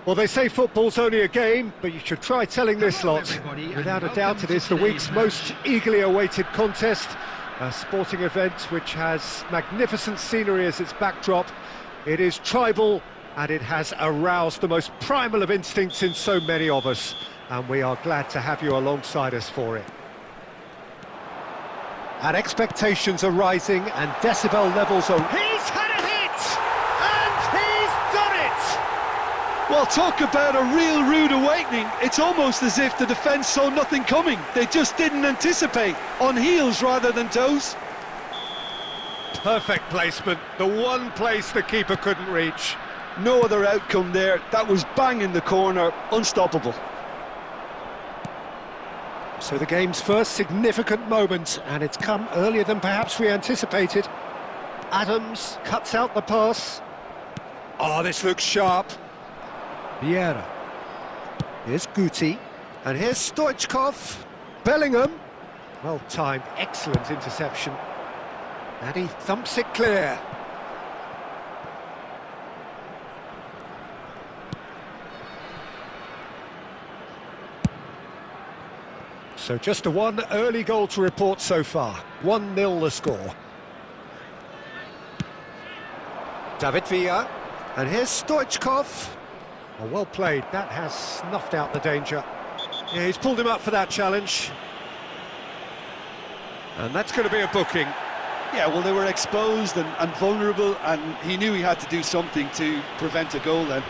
Well, they say football's only a game, but you should try telling this Hello, lot. everybody, and Without a welcome doubt, it to is the today's week's match. most eagerly awaited contest. A sporting event which has magnificent scenery as its backdrop. It is tribal, and it has aroused the most primal of instincts in so many of us. And we are glad to have you alongside us for it. And expectations are rising, and decibel levels are... He's had a hit! And he's done it! Well, talk about a real rude awakening. It's almost as if the defence saw nothing coming. They just didn't anticipate, on heels rather than toes. Perfect placement, the one place the keeper couldn't reach. No other outcome there. That was bang in the corner, unstoppable. So the game's first significant moment, and it's come earlier than perhaps we anticipated. Adams cuts out the pass. Oh, this looks sharp. Vieira. Here's Guti. And here's Stoichkov. Bellingham. Well timed, excellent interception. And he thumps it clear. So just a one early goal to report so far. 1-0 the score. David Villa. And here's Stoichkov. Oh, well played. That has snuffed out the danger. Yeah, he's pulled him up for that challenge. And that's going to be a booking. Yeah, well, they were exposed and vulnerable, and he knew he had to do something to prevent a goal then.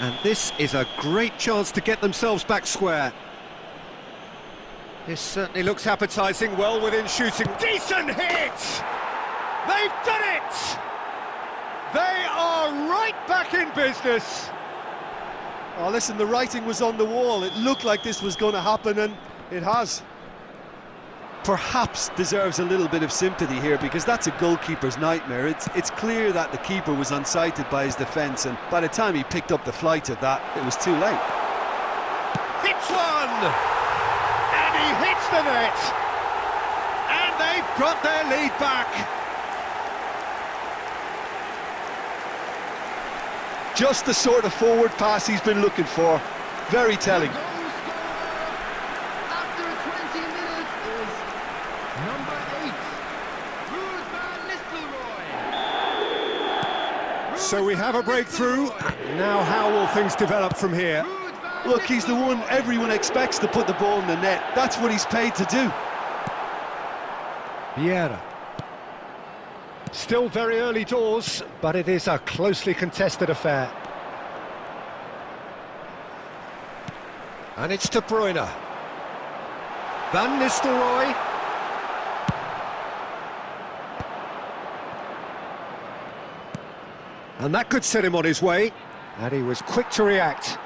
And this is a great chance to get themselves back square. This certainly looks appetising, well within shooting. Decent hit! They've done it! They are right back in business. Oh, listen, the writing was on the wall. It looked like this was going to happen, and it has. Perhaps deserves a little bit of sympathy here, because that's a goalkeeper's nightmare. It's clear that the keeper was unsighted by his defence, and by the time he picked up the flight of that, it was too late. Hits one! And he hits the net! And they've got their lead back! Just the sort of forward pass he's been looking for. Very telling. Goal scorer after 20 minutes is number 8, Ruud van Nistelrooy. So we have a breakthrough. Now how will things develop from here? Look, he's the one everyone expects to put the ball in the net. That's what he's paid to do. Vieira. Still very early doors, but it is a closely contested affair. And it's De Bruyne. Van Nistelrooy. And that could set him on his way. And he was quick to react.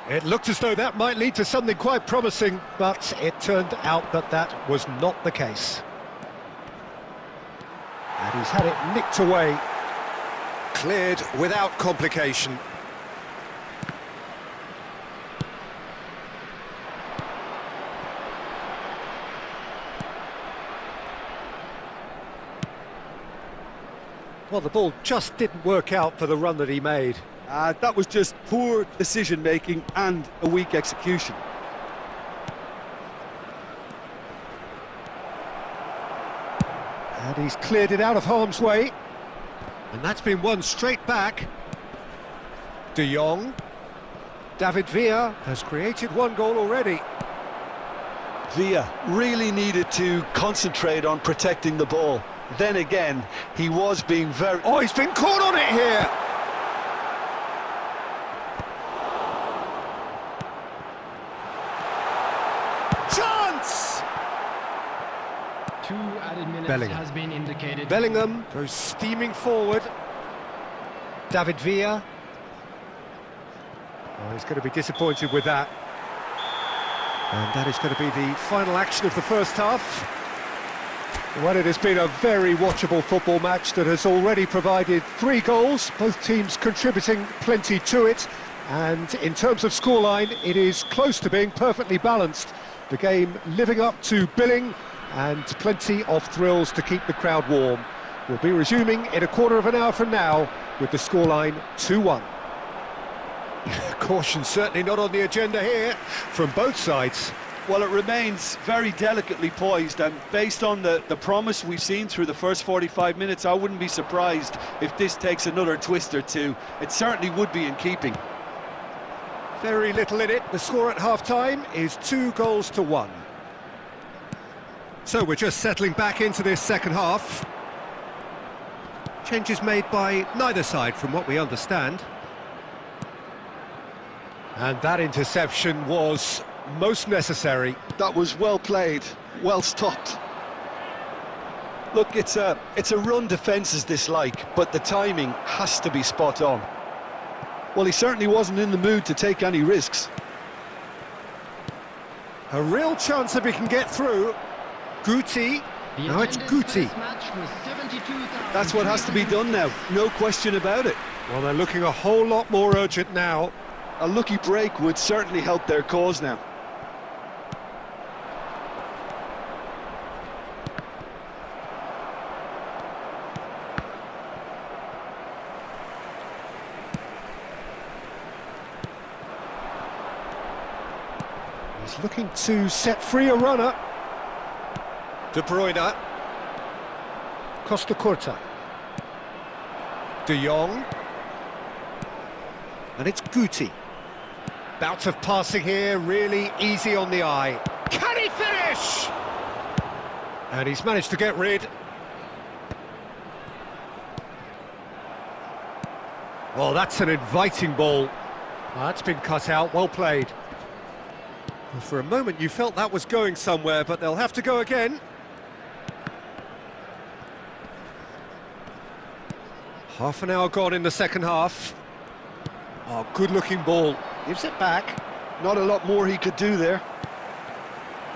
It looked as though that might lead to something quite promising, but it turned out that that was not the case. And he's had it nicked away. Cleared without complication. Well, the ball just didn't work out for the run that he made. That was just poor decision-making and a weak execution. And he's cleared it out of harm's way. And that's been won straight back. De Jong. David Villa has created one goal already. Villa really needed to concentrate on protecting the ball. Then again, he was being very... Oh, he's been caught on it here! Chance! 2 added minutes Bellingham. has been indicated. Bellingham goes steaming forward. David Villa. Oh, he's going to be disappointed with that. And that is going to be the final action of the first half. Well, it has been a very watchable football match that has already provided 3 goals, both teams contributing plenty to it. And in terms of scoreline, it is close to being perfectly balanced. The game living up to billing and plenty of thrills to keep the crowd warm. We'll be resuming in a quarter of an hour from now with the scoreline 2-1. Caution certainly not on the agenda here from both sides. Well, it remains very delicately poised, and based on the promise we've seen through the first 45 minutes, I wouldn't be surprised if this takes another twist or two. It certainly would be in keeping. Very little in it. The score at half-time is 2-1. So we're just settling back into this second half. Changes made by neither side from what we understand. And that interception was most necessary. That was well played, well stopped. Look, it's a run defence's dislike, but the timing has to be spot on. Well, he certainly wasn't in the mood to take any risks. A real chance if he can get through. Guti. Now it's Guti. That's what has to be done now, no question about it. Well, they're looking a whole lot more urgent now. A lucky break would certainly help their cause now. He's looking to set free a runner. De Bruyne. Costa Curta. De Jong. And it's Guti. Bout of passing here, really easy on the eye. Can he finish? And he's managed to get rid. Oh, that's an inviting ball. That's been cut out, well played. Well, for a moment you felt that was going somewhere, but they'll have to go again. Half an hour gone in the second half. Oh, good-looking ball. Gives it back. Not a lot more he could do there.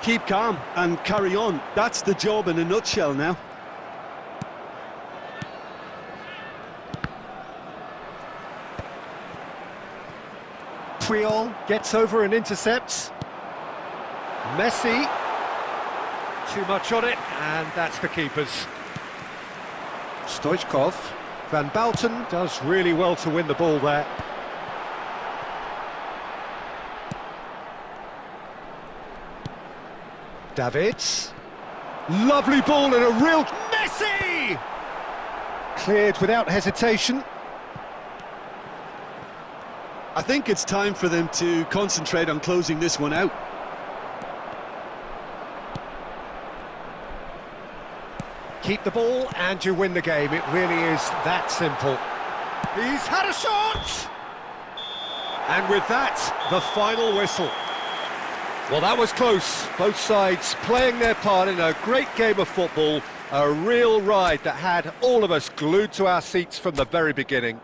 Keep calm and carry on. That's the job in a nutshell now. Puyol gets over and intercepts. Messi. Too much on it, and that's the keeper's. Stoichkov. Van Bouten does really well to win the ball there. Davids. Lovely ball and a real... Messi! Cleared without hesitation. I think it's time for them to concentrate on closing this one out. Keep the ball and you win the game. It really is that simple. He's had a shot! And with that, the final whistle. Well, that was close. Both sides playing their part in a great game of football. A real ride that had all of us glued to our seats from the very beginning.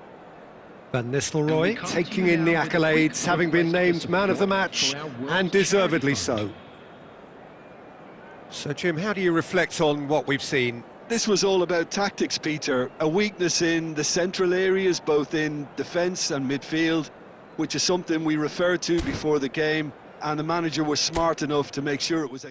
Van Nistelrooy taking in the accolades, having been named man of the match, and deservedly so. So, Jim, how do you reflect on what we've seen? This was all about tactics, Peter. A weakness in the central areas, both in defence and midfield, which is something we referred to before the game, and the manager was smart enough to make sure it was...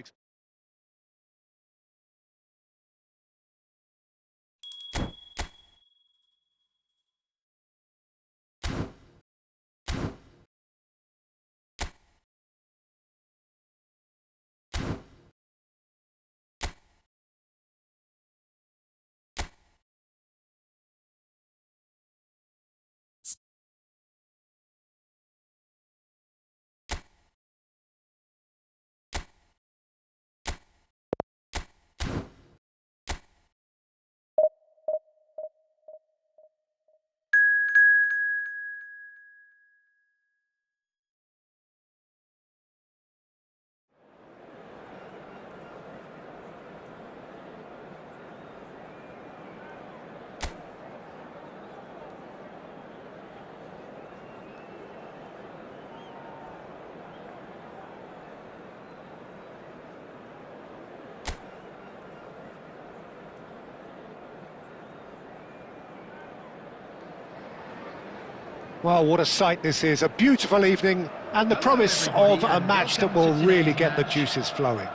Well, what a sight this is. A beautiful evening and the promise of a match that will really get the juices flowing.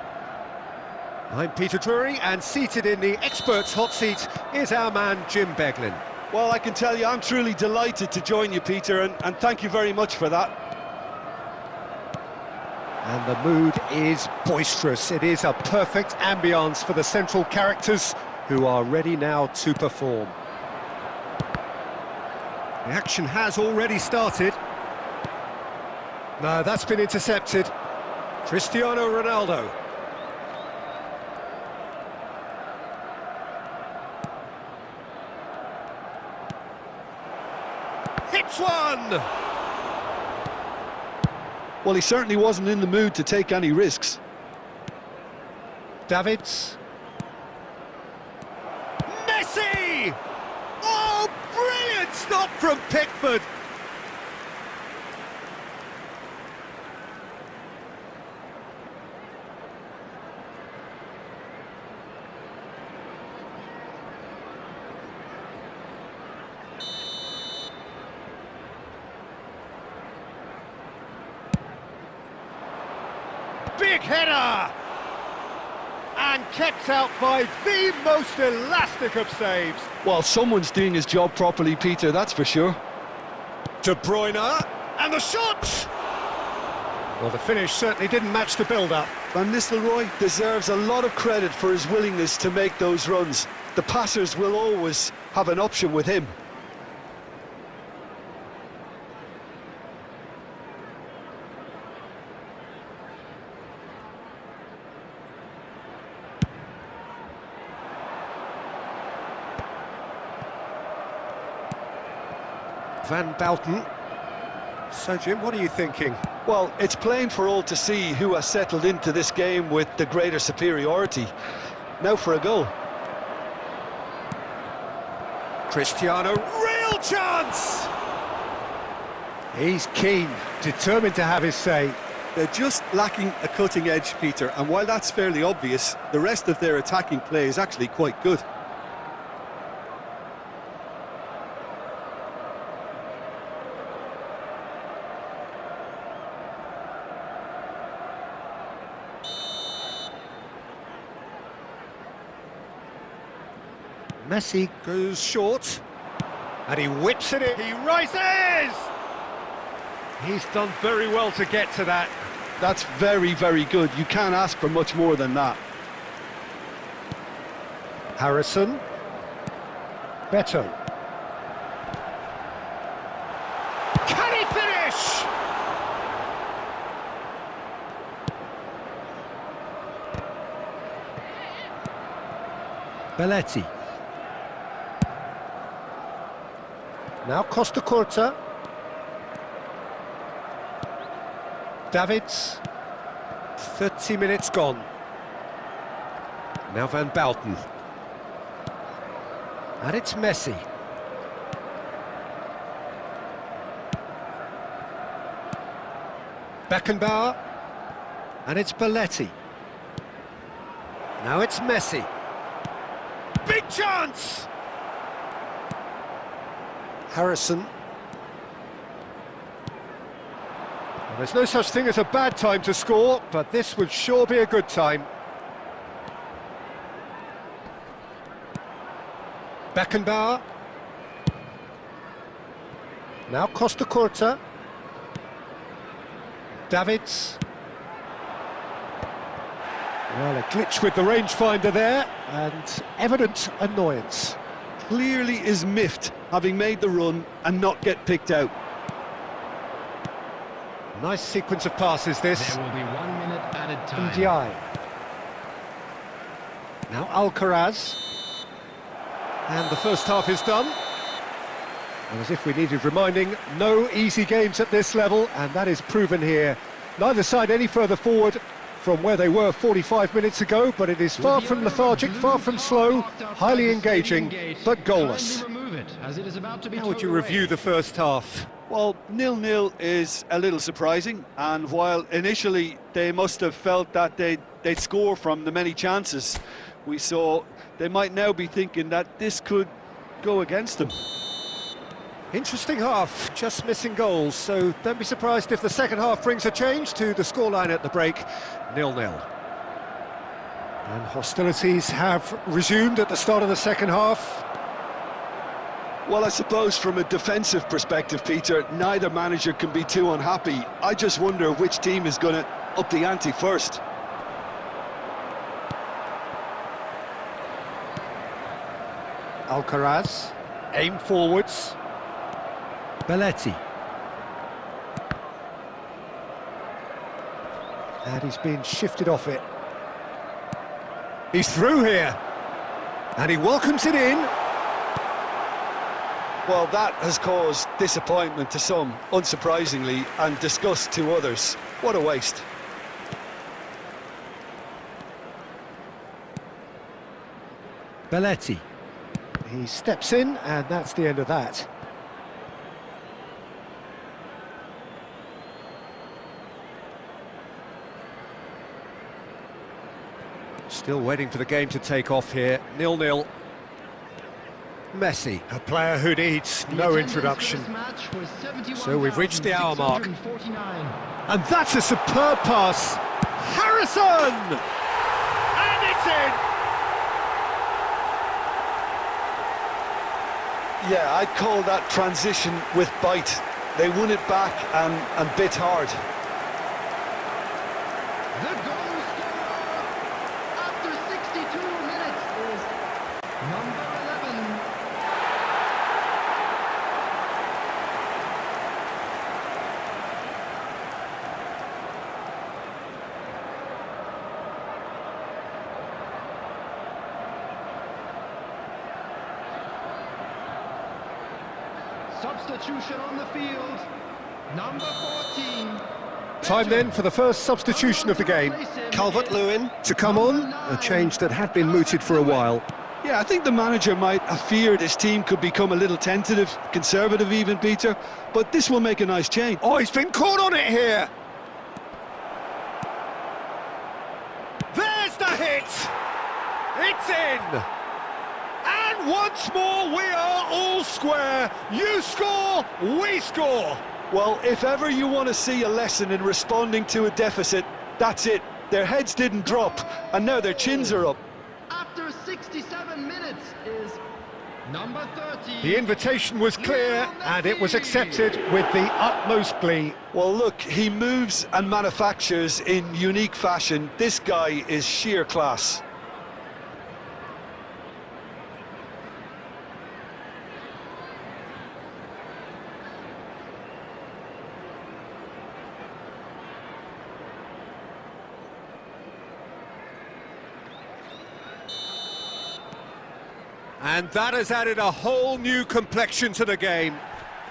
I'm Peter Drury, and seated in the experts' hot seat is our man Jim Beglin. Well, I can tell you I'm truly delighted to join you, Peter, and thank you very much for that. And the mood is boisterous. It is a perfect ambience for the central characters, who are ready now to perform. The action has already started. No, that's been intercepted. Cristiano Ronaldo. Hits one! Well, he certainly wasn't in the mood to take any risks. Davids. Messi! Oh, brilliant stop from Pickford! Big header! And kept out by the most elastic of saves. Well, someone's doing his job properly, Peter, that's for sure. De Bruyne, and the shot! Well, the finish certainly didn't match the build-up. Van Nistelrooy deserves a lot of credit for his willingness to make those runs. The passers will always have an option with him. Van Bouten. So, Jim, what are you thinking? Well, it's plain for all to see who has settled into this game with the greater superiority. Now for a goal. Cristiano, real chance! He's keen, determined to have his say. They're just lacking a cutting edge, Peter, and while that's fairly obvious, the rest of their attacking play is actually quite good. Messi goes short, and he whips it in. He rises! He's done very well to get to that. That's very, very good. You can't ask for much more than that. Harrison. Beto. Can he finish? Belletti. Now Costa Curta. Davids. 30 minutes gone. Now Van Bouten. And it's Messi. Beckenbauer. And it's Belletti. Now it's Messi. Big chance! Harrison. Well, there's no such thing as a bad time to score, but this would sure be a good time. Beckenbauer. Now Costa Curta. Davids. Well, a glitch with the rangefinder there, and evident annoyance. Clearly is miffed, having made the run and not get picked out. Nice sequence of passes, this. There will be 1 minute added time. Ndiaye. Now Alcaraz. And the first half is done. And as if we needed reminding, no easy games at this level, and that is proven here. Neither side any further forward from where they were 45 minutes ago, but it is far from lethargic, far from slow, highly engaging, but goalless. How would you review the first half? Well, 0-0 is a little surprising, and while initially they must have felt that they'd score from the many chances we saw, they might now be thinking that this could go against them. Interesting half, just missing goals, so don't be surprised if the second half brings a change to the scoreline at the break, 0-0. And hostilities have resumed at the start of the second half. Well, I suppose from a defensive perspective, Peter, neither manager can be too unhappy. I just wonder which team is going to up the ante first. Alcaraz, aim forwards. Belletti. And he's been shifted off it. He's through here. And he welcomes it in. Well, that has caused disappointment to some, unsurprisingly, and disgust to others. What a waste. Belletti. He steps in, and that's the end of that. Still waiting for the game to take off here. 0-0. Messi, a player who needs no introduction. So we've reached the hour mark. And that's a superb pass. Harrison! And it's in! Yeah, I'd call that transition with bite. They won it back and bit hard. The goal scorer after 62 minutes is number 11. Substitution on the field, number 14. Time then for the first substitution of the game. Calvert-Lewin to come on, a change that had been mooted for a while. Yeah, I think the manager might have feared his team could become a little tentative, conservative even, Peter, but this will make a nice change. Oh, he's been caught on it here! There's the hit! It's in! And once more we are all square. You score, we score! Well, if ever you want to see a lesson in responding to a deficit, that's it. Their heads didn't drop, and now their chins are up. After 67 minutes is number 30. The invitation was clear, and it was accepted with the utmost glee. Well, look, he moves and manufactures in unique fashion. This guy is sheer class. And that has added a whole new complexion to the game.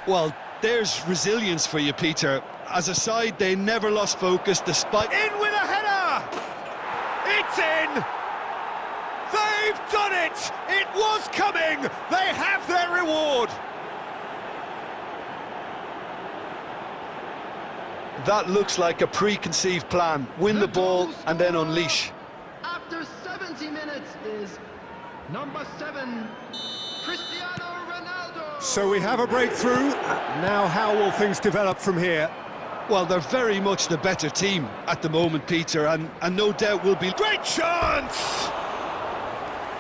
Well, there's resilience for you, Peter. As a side, they never lost focus despite... In with a header! It's in! They've done it! It was coming! They have their reward! That looks like a preconceived plan. Win the ball and then unleash. After 70 minutes is number 7, Cristiano Ronaldo. So we have a breakthrough. Now how will things develop from here? Well, they're very much the better team at the moment, Peter, and no doubt will be... Great chance!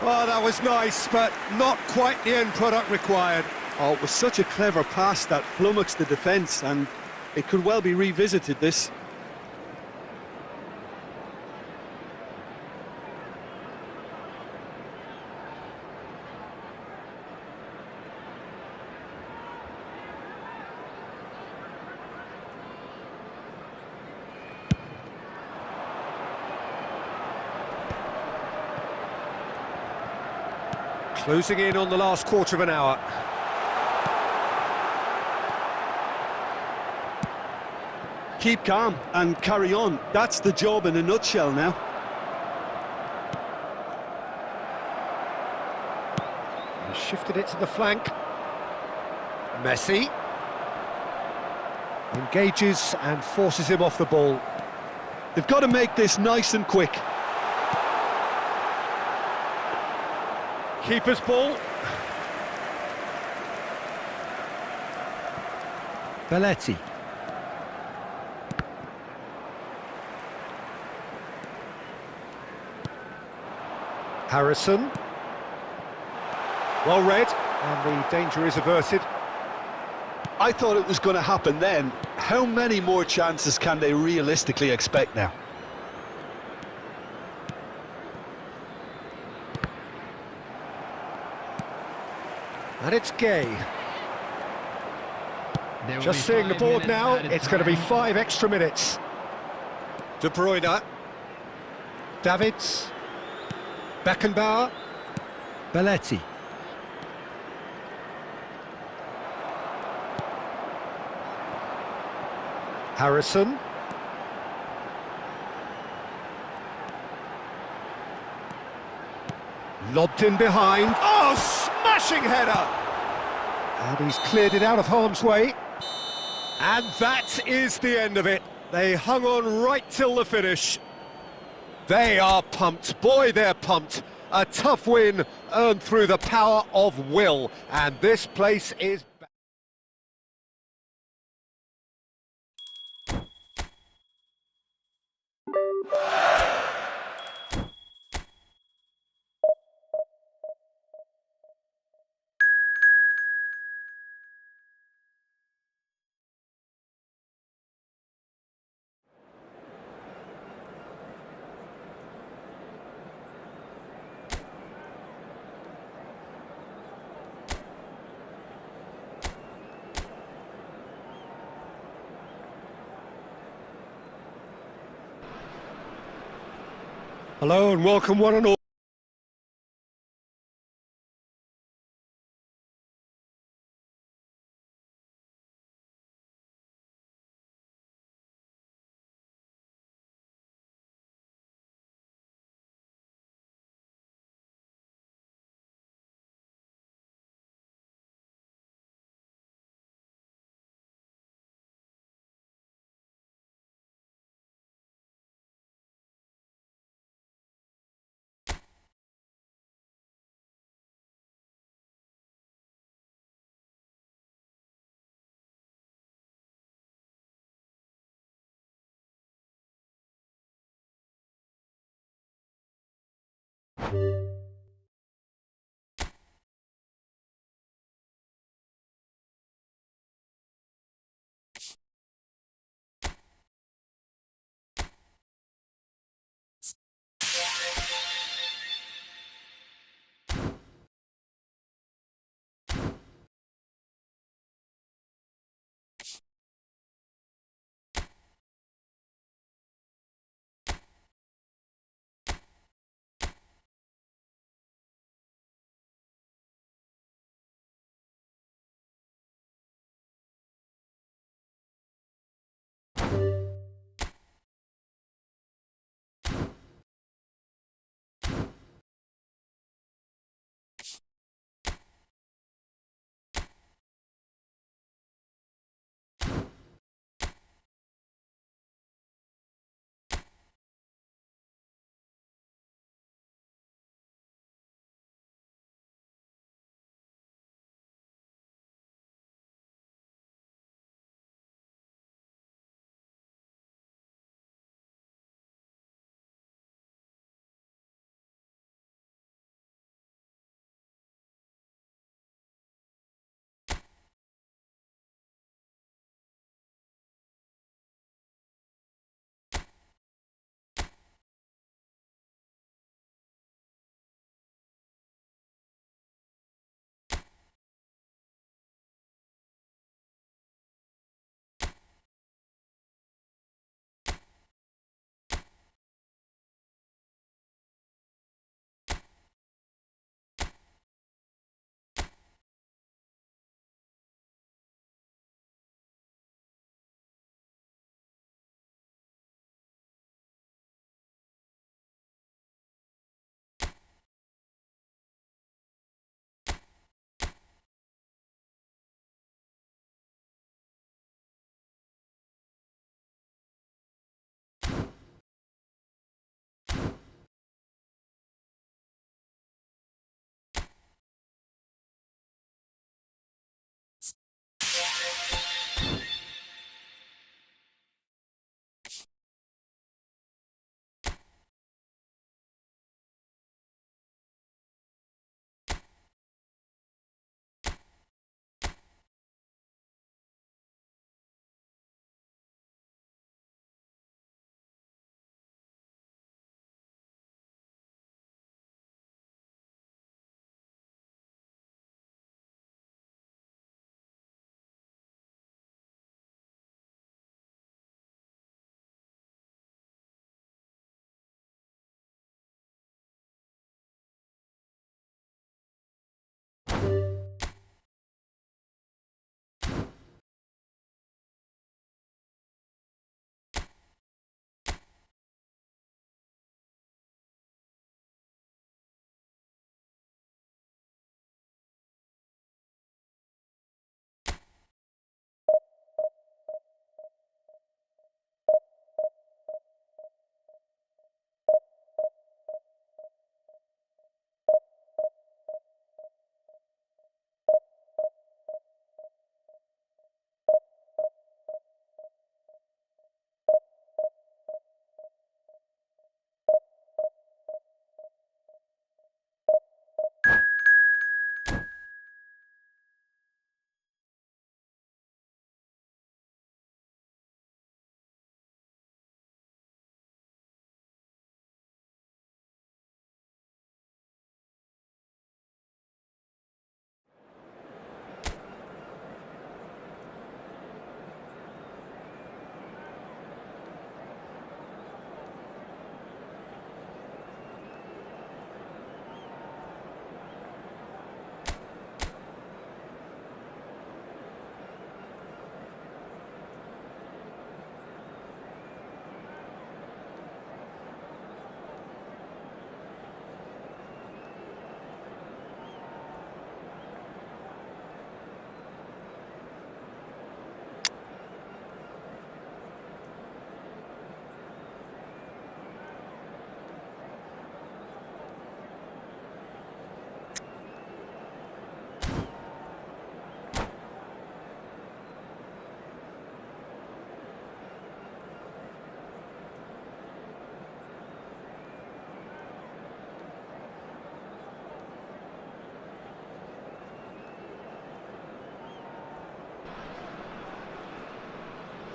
Oh, that was nice, but not quite the end product required. Oh, it was such a clever pass that flummoxed the defence, and it could well be revisited, this. Closing in on the last quarter of an hour. Keep calm and carry on. That's the job in a nutshell now. He shifted it to the flank. Messi engages and forces him off the ball. They've got to make this nice and quick. Keeper's ball. Belletti. Harrison. Well read, and the danger is averted. I thought it was going to happen then. How many more chances can they realistically expect now? And it's Gay. There will Just be seeing the 5 board minutes now, added it's going to be time. 5 extra minutes. De Bruyne. Davids. Beckenbauer. Belletti. Harrison. Lobbed in behind. Oh, smashing header! And he's cleared it out of harm's way. And that is the end of it. They hung on right till the finish. They are pumped. Boy, they're pumped. A tough win earned through the power of will. And this place is... Hello and welcome one and all.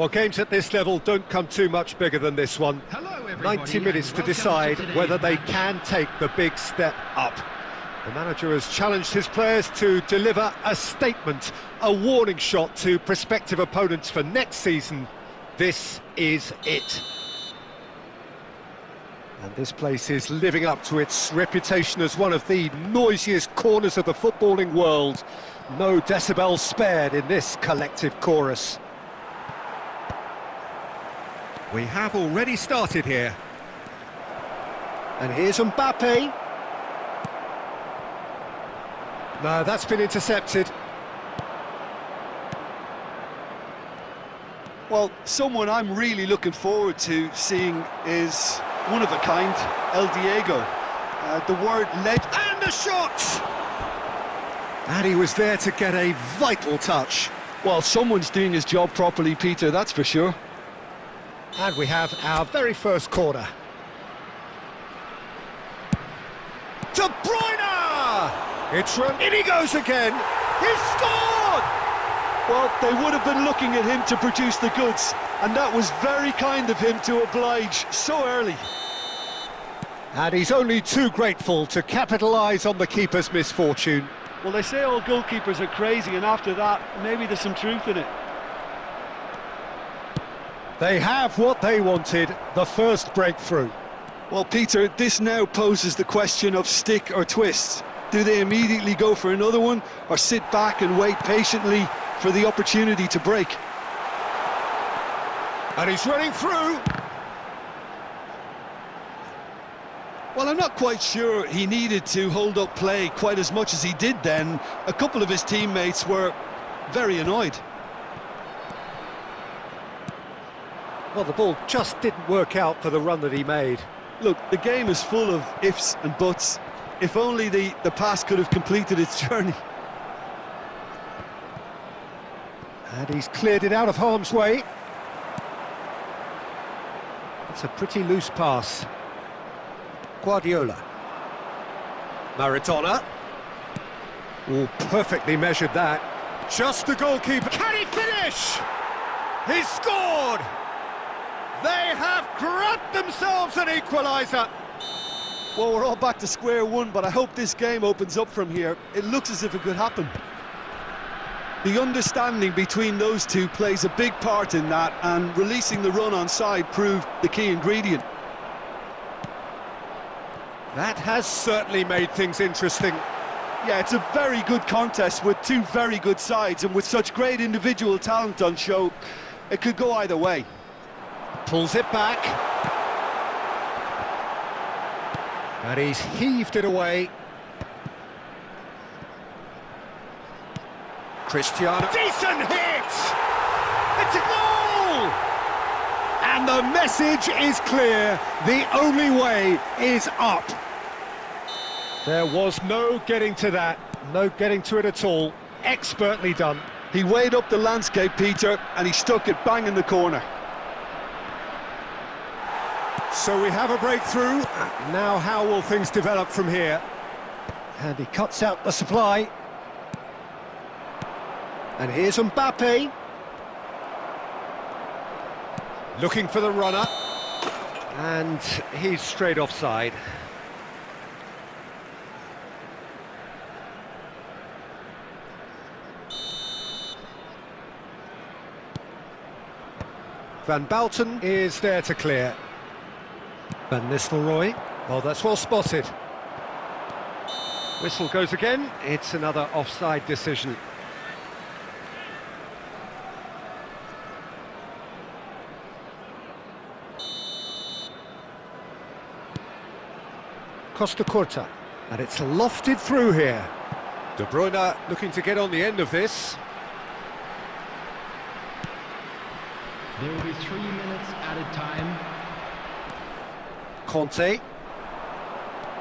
Well, games at this level don't come too much bigger than this one. Hello, everybody, 90 minutes and to welcome decide today's whether they match. can take the big step up. The manager has challenged his players to deliver a statement, a warning shot to prospective opponents for next season. This is it. And this place is living up to its reputation as one of the noisiest corners of the footballing world. No decibels spared in this collective chorus. We have already started here. And here's Mbappe. No, that's been intercepted. Well, someone I'm really looking forward to seeing is one of a kind, El Diego. The word led... And the shot! And he was there to get a vital touch. Well, someone's doing his job properly, Peter, that's for sure. And we have our very first corner. De Bruyne! It's run. In he goes again. He's scored! Well, they would have been looking at him to produce the goods, and that was very kind of him to oblige so early. And he's only too grateful to capitalise on the keeper's misfortune. Well, they say all goalkeepers are crazy, and after that, maybe there's some truth in it. They have what they wanted, the first breakthrough. Well, Peter, this now poses the question of stick or twist. Do they immediately go for another one, or sit back and wait patiently for the opportunity to break? And he's running through. Well, I'm not quite sure he needed to hold up play quite as much as he did then. A couple of his teammates were very annoyed. Well, the ball just didn't work out for the run that he made. Look, the game is full of ifs and buts. If only the pass could have completed its journey. And he's cleared it out of harm's way. It's a pretty loose pass. Guardiola. Maradona. Oh, perfectly measured that. Just the goalkeeper. Can he finish? He's scored! They have grabbed themselves an equaliser. Well, we're all back to square one, but I hope this game opens up from here. It looks as if it could happen. The understanding between those two plays a big part in that, and releasing the run on side proved the key ingredient. That has certainly made things interesting. Yeah, it's a very good contest with two very good sides, and with such great individual talent on show, it could go either way. Pulls it back. And he's heaved it away. Cristiano. Decent hit! It's a goal! And the message is clear. The only way is up. There was no getting to that. No getting to it at all. Expertly done. He weighed up the landscape, Peter, and he stuck it bang in the corner. So we have a breakthrough. Now how will things develop from here? And he cuts out the supply. And here's Mbappe. Looking for the runner. And he's straight offside. Van Bouten is there to clear. Van Nistelrooy. Oh, that's well spotted. Whistle goes again. It's another offside decision. Costa Curta. And it's lofted through here. De Bruyne looking to get on the end of this. There will be 3 minutes added time. Conte.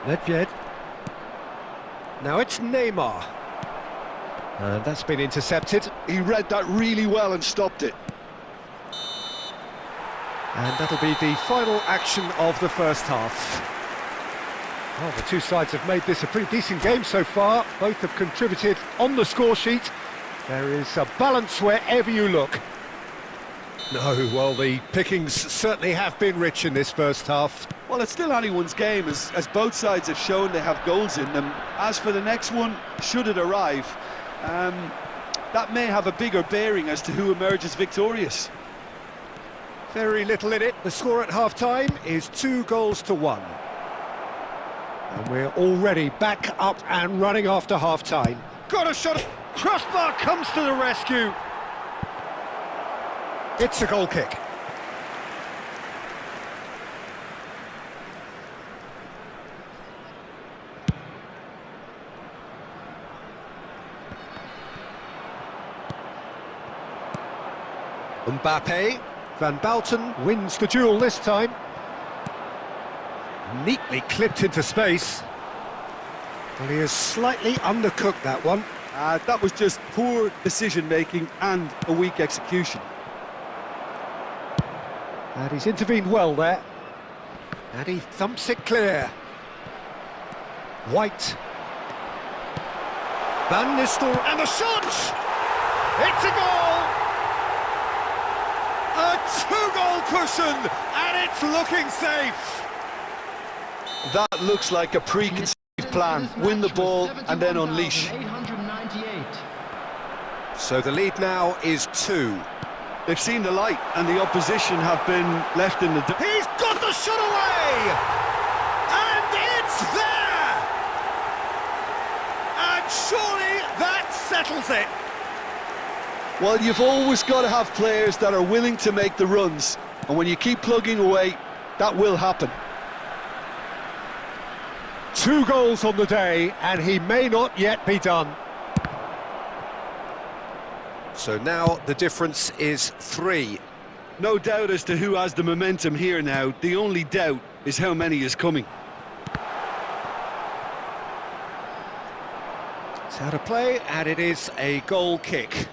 Nedved. Now it's Neymar. And that's been intercepted. He read that really well and stopped it. And that'll be the final action of the first half. Well, the two sides have made this a pretty decent game so far. Both have contributed on the score sheet. There is a balance wherever you look. No, well, the pickings certainly have been rich in this first half. Well, it's still anyone's game, as both sides have shown they have goals in them. As for the next one, should it arrive, that may have a bigger bearing as to who emerges victorious. Very little in it. The score at half-time is 2-1. And we're already back up and running after half-time. Got a shot. Crossbar comes to the rescue. It's a goal kick. Mbappe. Van Bouten wins the duel this time. Neatly clipped into space. Well, he has slightly undercooked that one. That was just poor decision-making and a weak execution. And he's intervened well there. And he thumps it clear. White. Van Nistelrooy, and the shot! It's a goal! A two-goal cushion, and it's looking safe. That looks like a preconceived plan. Win the ball and then unleash. So the lead now is 2. They've seen the light and the opposition have been left in the dark. He's got the shot away! And it's there! And surely that settles it. Well, you've always got to have players that are willing to make the runs, and when you keep plugging away, that will happen. 2 goals on the day, and he may not yet be done. So now the difference is 3. No doubt as to who has the momentum here now. The only doubt is how many is coming. It's out of play, and it is a goal kick.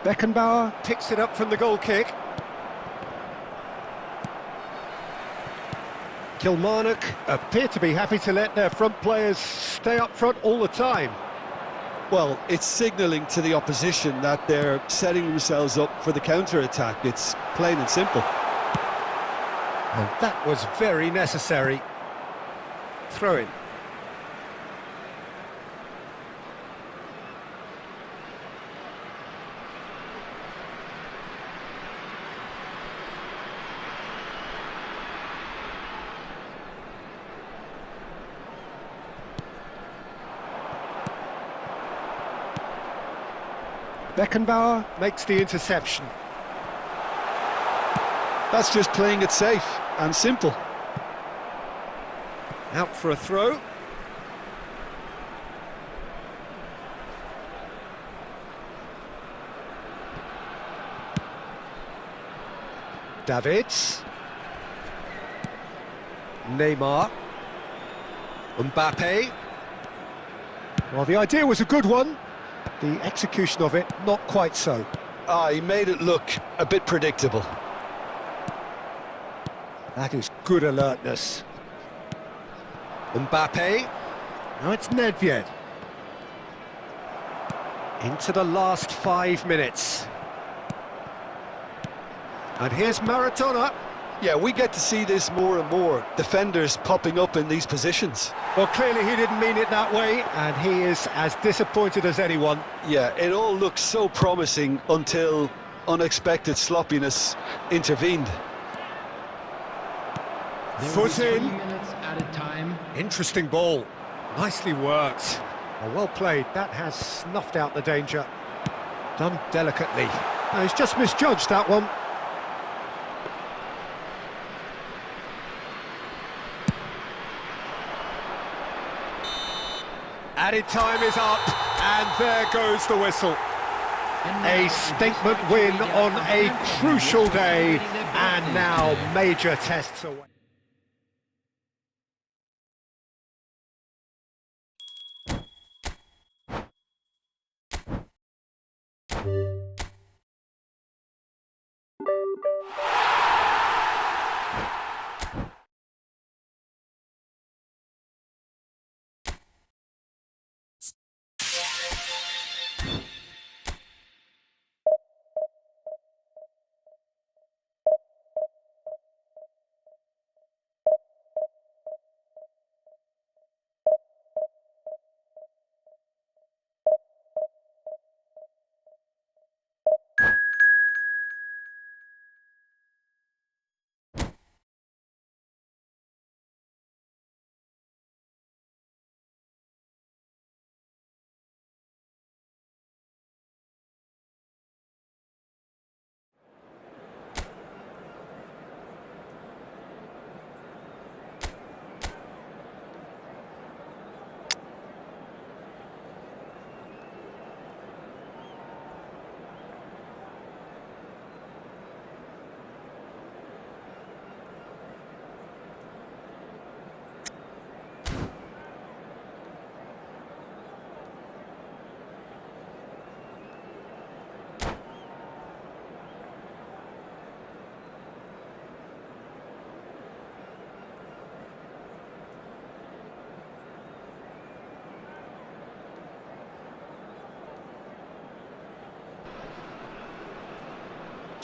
Beckenbauer picks it up from the goal kick. Kilmarnock appear to be happy to let their front players stay up front all the time. Well, it's signalling to the opposition that they're setting themselves up for the counter-attack. It's plain and simple. And that was very necessary. Throw in. Beckenbauer makes the interception. That's just playing it safe and simple. Out for a throw. Davids. Neymar. Mbappe. Well, the idea was a good one. The execution of it, not quite so. He made it look a bit predictable. That is good alertness. Mbappe. Now it's Nedved. Into the last 5 minutes. And here's Maradona. Yeah, we get to see this more and more. Defenders popping up in these positions. Well, clearly he didn't mean it that way, and he is as disappointed as anyone. Yeah, it all looks so promising until unexpected sloppiness intervened. Foot in. Minutes at a time. Interesting ball. Nicely worked. Well played. That has snuffed out the danger. Done delicately. No, he's just misjudged that one. Added time is up, and there goes the whistle. A statement win on a crucial day, and now major tests away.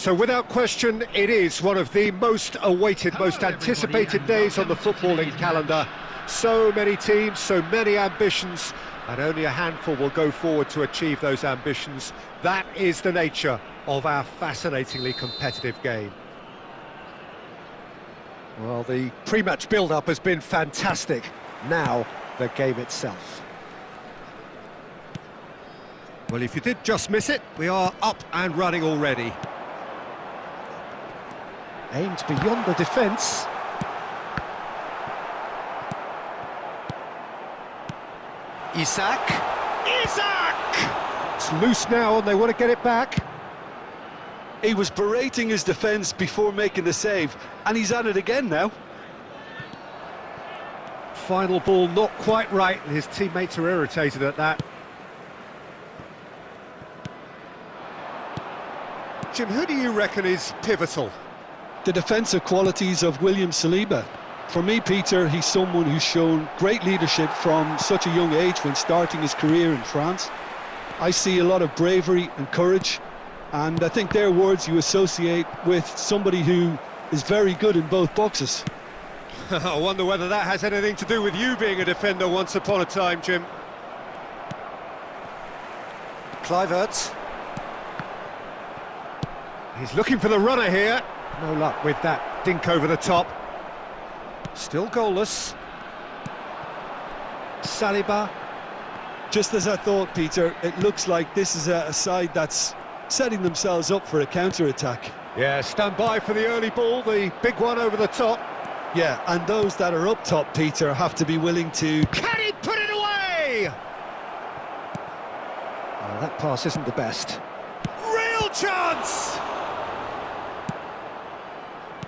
So without question, it is one of the most awaited, most anticipated days on the footballing calendar. So many teams, so many ambitions, and only a handful will go forward to achieve those ambitions. That is the nature of our fascinatingly competitive game. Well, the pre-match build-up has been fantastic. Now, the game itself. Well, if you did just miss it, we are up and running already. Aimed beyond the defence. Isak! It's loose now and they want to get it back. He was berating his defence before making the save, and he's at it again now. Final ball not quite right, and his teammates are irritated at that. Jim, who do you reckon is pivotal? The defensive qualities of William Saliba. For me, Peter, he's someone who's shown great leadership from such a young age when starting his career in France. I see a lot of bravery and courage, and I think they're words you associate with somebody who is very good in both boxes. I wonder whether that has anything to do with you being a defender once upon a time, Jim. Kluivert. He's looking for the runner here. No luck with that dink over the top. Still goalless. Saliba. Just as I thought, Peter, it looks like this is a side that's setting themselves up for a counter-attack. Yeah, stand by for the early ball, the big one over the top. Yeah, and those that are up top, Peter, have to be willing to... Can he put it away? Oh, that pass isn't the best. Real chance!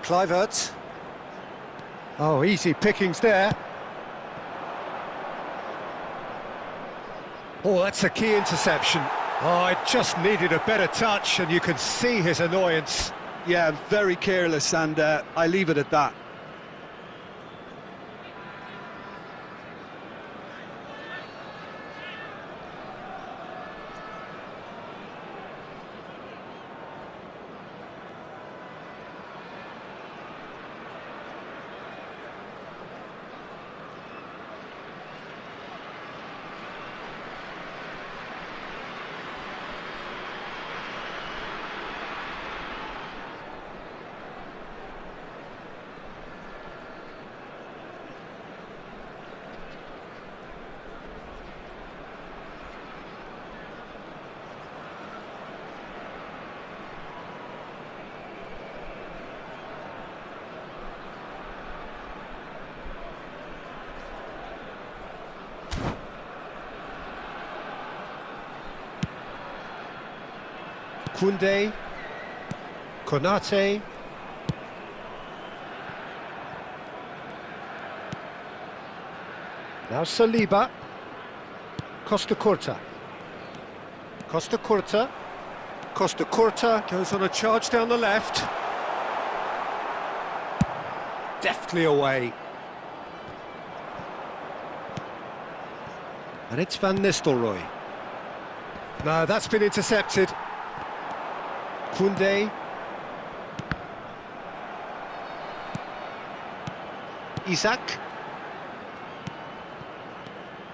Kluivert. Oh, easy pickings there. Oh, that's a key interception. Oh, it just needed a better touch, and you can see his annoyance. Yeah, very careless, and I leave it at that. Koundé, Konate. Now Saliba. Costa Curta. Costa Curta. Costa Curta goes on a charge down the left. Deftly away. And it's Van Nistelrooy. No, that's been intercepted. Koundé. Isak.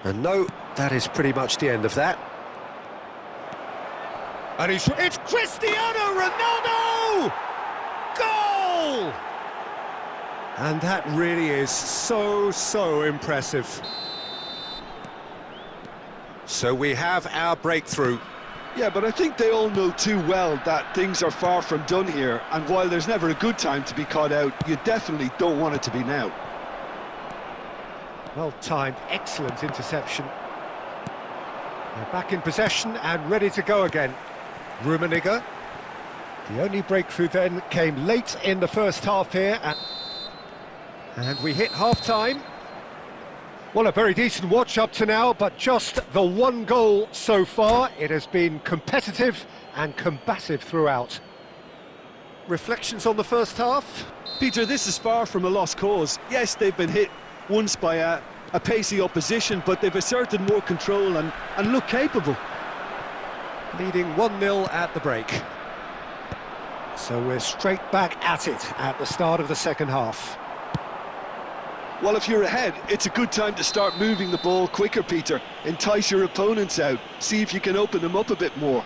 And no, that is pretty much the end of that. And it's Cristiano Ronaldo! Goal! And that really is so impressive. So we have our breakthrough. Yeah, but I think they all know too well that things are far from done here, and while there's never a good time to be caught out, you definitely don't want it to be now. Well timed, excellent interception. They're back in possession and ready to go again. Rummenigge. The only breakthrough then came late in the first half here, and we hit half-time. Well, a very decent watch up to now, but just the one goal so far. It has been competitive and combative throughout. Reflections on the first half? Peter, this is far from a lost cause. Yes, they've been hit once by a pacey opposition, but they've asserted more control and look capable. Leading 1-0 at the break. So we're straight back at it at the start of the second half. Well, if you're ahead, it's a good time to start moving the ball quicker, Peter. Entice your opponents out. See if you can open them up a bit more.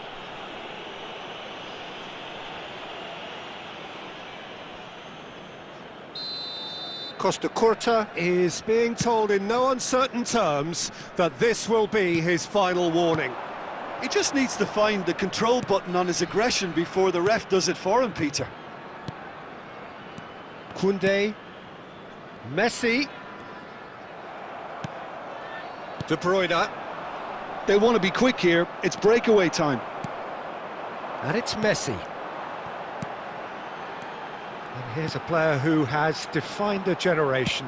Costa Curta is being told in no uncertain terms that this will be his final warning. He just needs to find the control button on his aggression before the ref does it for him, Peter. Koundé, Messi, De Bruyne, They want to be quick here. It's breakaway time. and it's Messi. And here's a player who has defined a generation.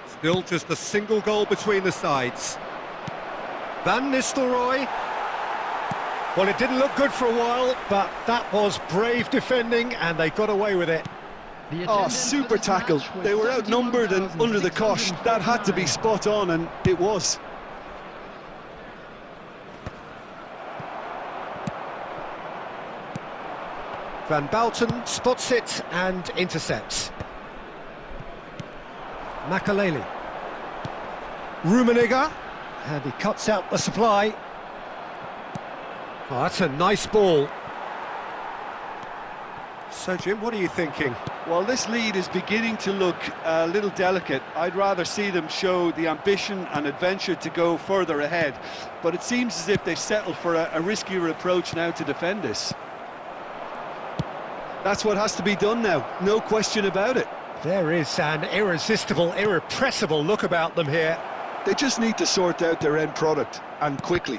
Still just a single goal between the sides. Van Nistelrooy. Well, it didn't look good for a while, but that was brave defending, and they got away with it. Oh, super tackle. They were outnumbered and under the cosh. That had to be spot on, and it was. Van Bouten spots it and intercepts. Makaleli. Rummenigge, and he cuts out the supply. Oh, that's a nice ball. So, Jim, what are you thinking? Well, this lead is beginning to look a little delicate. I'd rather see them show the ambition and adventure to go further ahead. But it seems as if they've settled for a riskier approach now to defend this. That's what has to be done now, no question about it. There is an irresistible, irrepressible look about them here. They just need to sort out their end product, and quickly.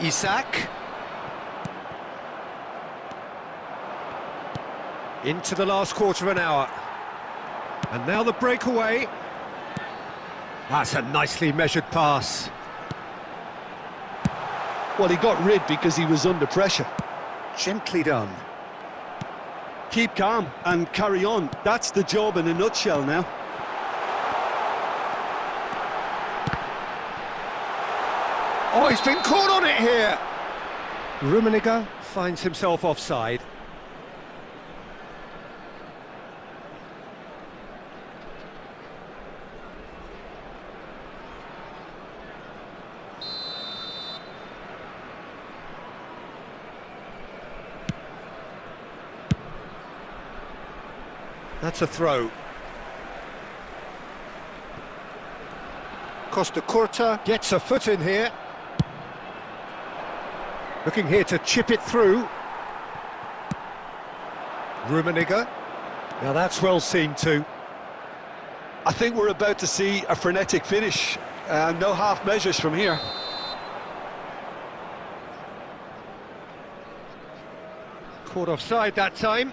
Isak. Into the last quarter of an hour. And now the breakaway. That's a nicely measured pass. Well, he got rid because he was under pressure. Gently done. Keep calm and carry on. That's the job in a nutshell now. Oh, he's been caught on it here. Rummenigge finds himself offside. That's a throw. Costa Curta gets a foot in here. Looking here to chip it through. Rummenigge. Now that's well seen too. I think we're about to see a frenetic finish. No half measures from here. Caught offside that time.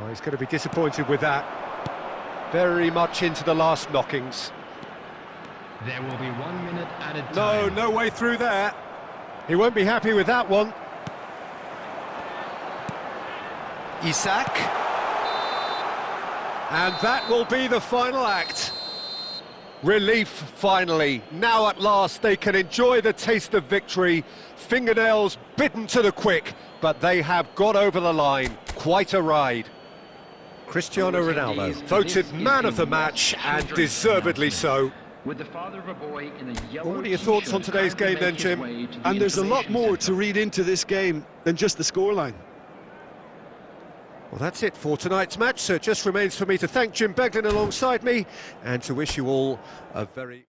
Oh, he's going to be disappointed with that. Very much into the last knockings. There will be 1 minute added No, time. no way through there. He won't be happy with that one. Isak. And that will be the final act. Relief, finally. Now at last they can enjoy the taste of victory. Fingernails bitten to the quick, but they have got over the line. Quite a ride. Cristiano Ronaldo voted man of the match, and deservedly so. With the father of a boy in a yellow Well, what are your thoughts on today's game then, Jim? And there's a lot more to read into this game than just the scoreline. Well, that's it for tonight's match, so it just remains for me to thank Jim Beglin alongside me and to wish you all a very...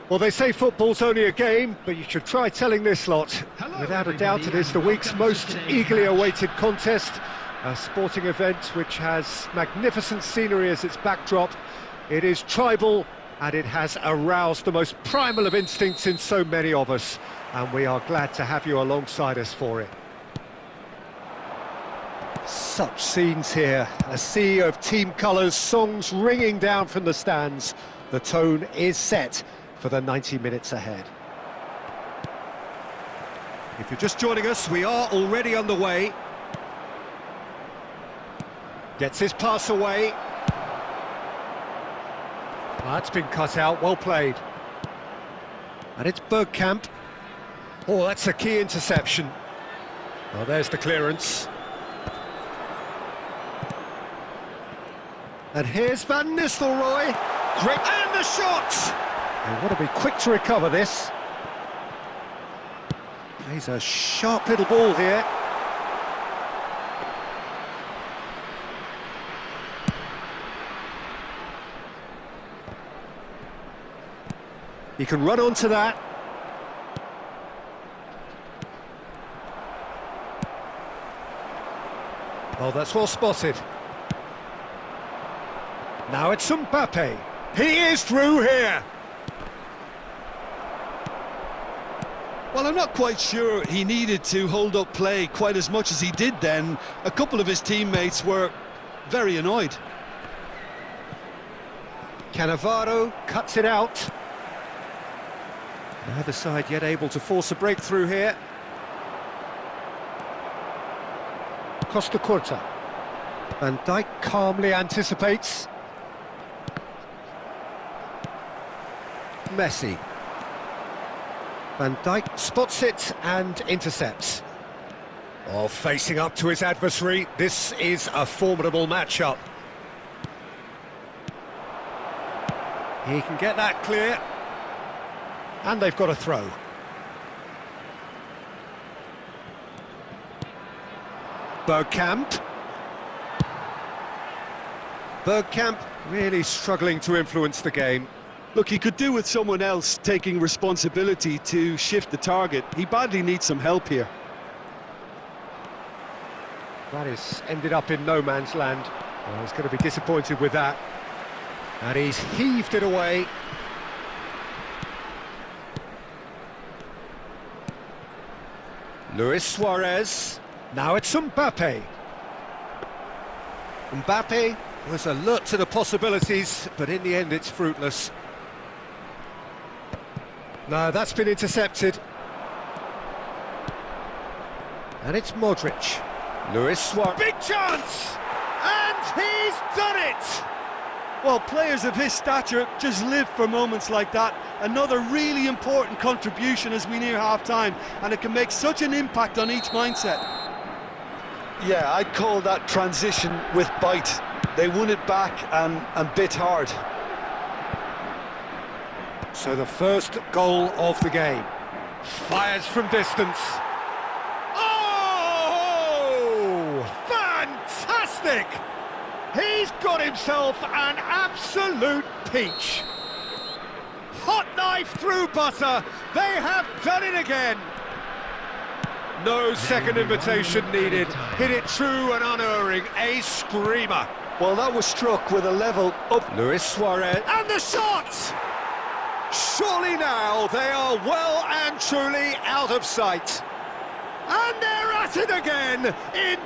Well, they say football's only a game, but you should try telling this lot. Hello, Without a doubt, it everybody, is the and week's welcome most to today's eagerly match. awaited contest. A sporting event which has magnificent scenery as its backdrop. It is tribal, and it has aroused the most primal of instincts in so many of us. And we are glad to have you alongside us for it. Such scenes here, a sea of team colours, songs ringing down from the stands. The tone is set for the 90 minutes ahead. If you're just joining us, we are already underway. Gets his pass away. That's been cut out, well played. And it's Bergkamp. Oh, that's a key interception. Well, there's the clearance. And here's Van Nistelrooy. Great, and the shot! They want to be quick to recover this. Plays a sharp little ball here. He can run onto that. Oh, that's well spotted. Now it's Mbappe. He is through here. Well, I'm not quite sure he needed to hold up play quite as much as he did then. A couple of his teammates were very annoyed. Cannavaro cuts it out. Neither side yet able to force a breakthrough here. Costa Curta. Van Dijk calmly anticipates. Messi. Van Dijk spots it and intercepts. Oh, facing up to his adversary, this is a formidable matchup. He can get that clear. And they've got a throw. Bergkamp. Bergkamp really struggling to influence the game. Look, he could do with someone else taking responsibility to shift the target. He badly needs some help here. That is ended up in no man's land. Well, he's going to be disappointed with that. And he's heaved it away. Luis Suarez. Now it's Mbappe. Mbappe was alert to the possibilities, but in the end it's fruitless. No, that's been intercepted. And it's Modric. Luis Suarez. Big chance! And he's done it! Well, players of his stature just live for moments like that. Another really important contribution as we near half-time, and it can make such an impact on each mindset. Yeah, I'd call that transition with bite. They won it back and bit hard. So the first goal of the game. Fires from distance. Oh! Fantastic! He's got himself an absolute peach. Hot knife through butter. They have done it again. No second invitation needed. Hit it true and unerring. A screamer. Well, that was struck with a level up. Luis Suarez. And the shot! Surely now they are well and truly out of sight. And they're at it again in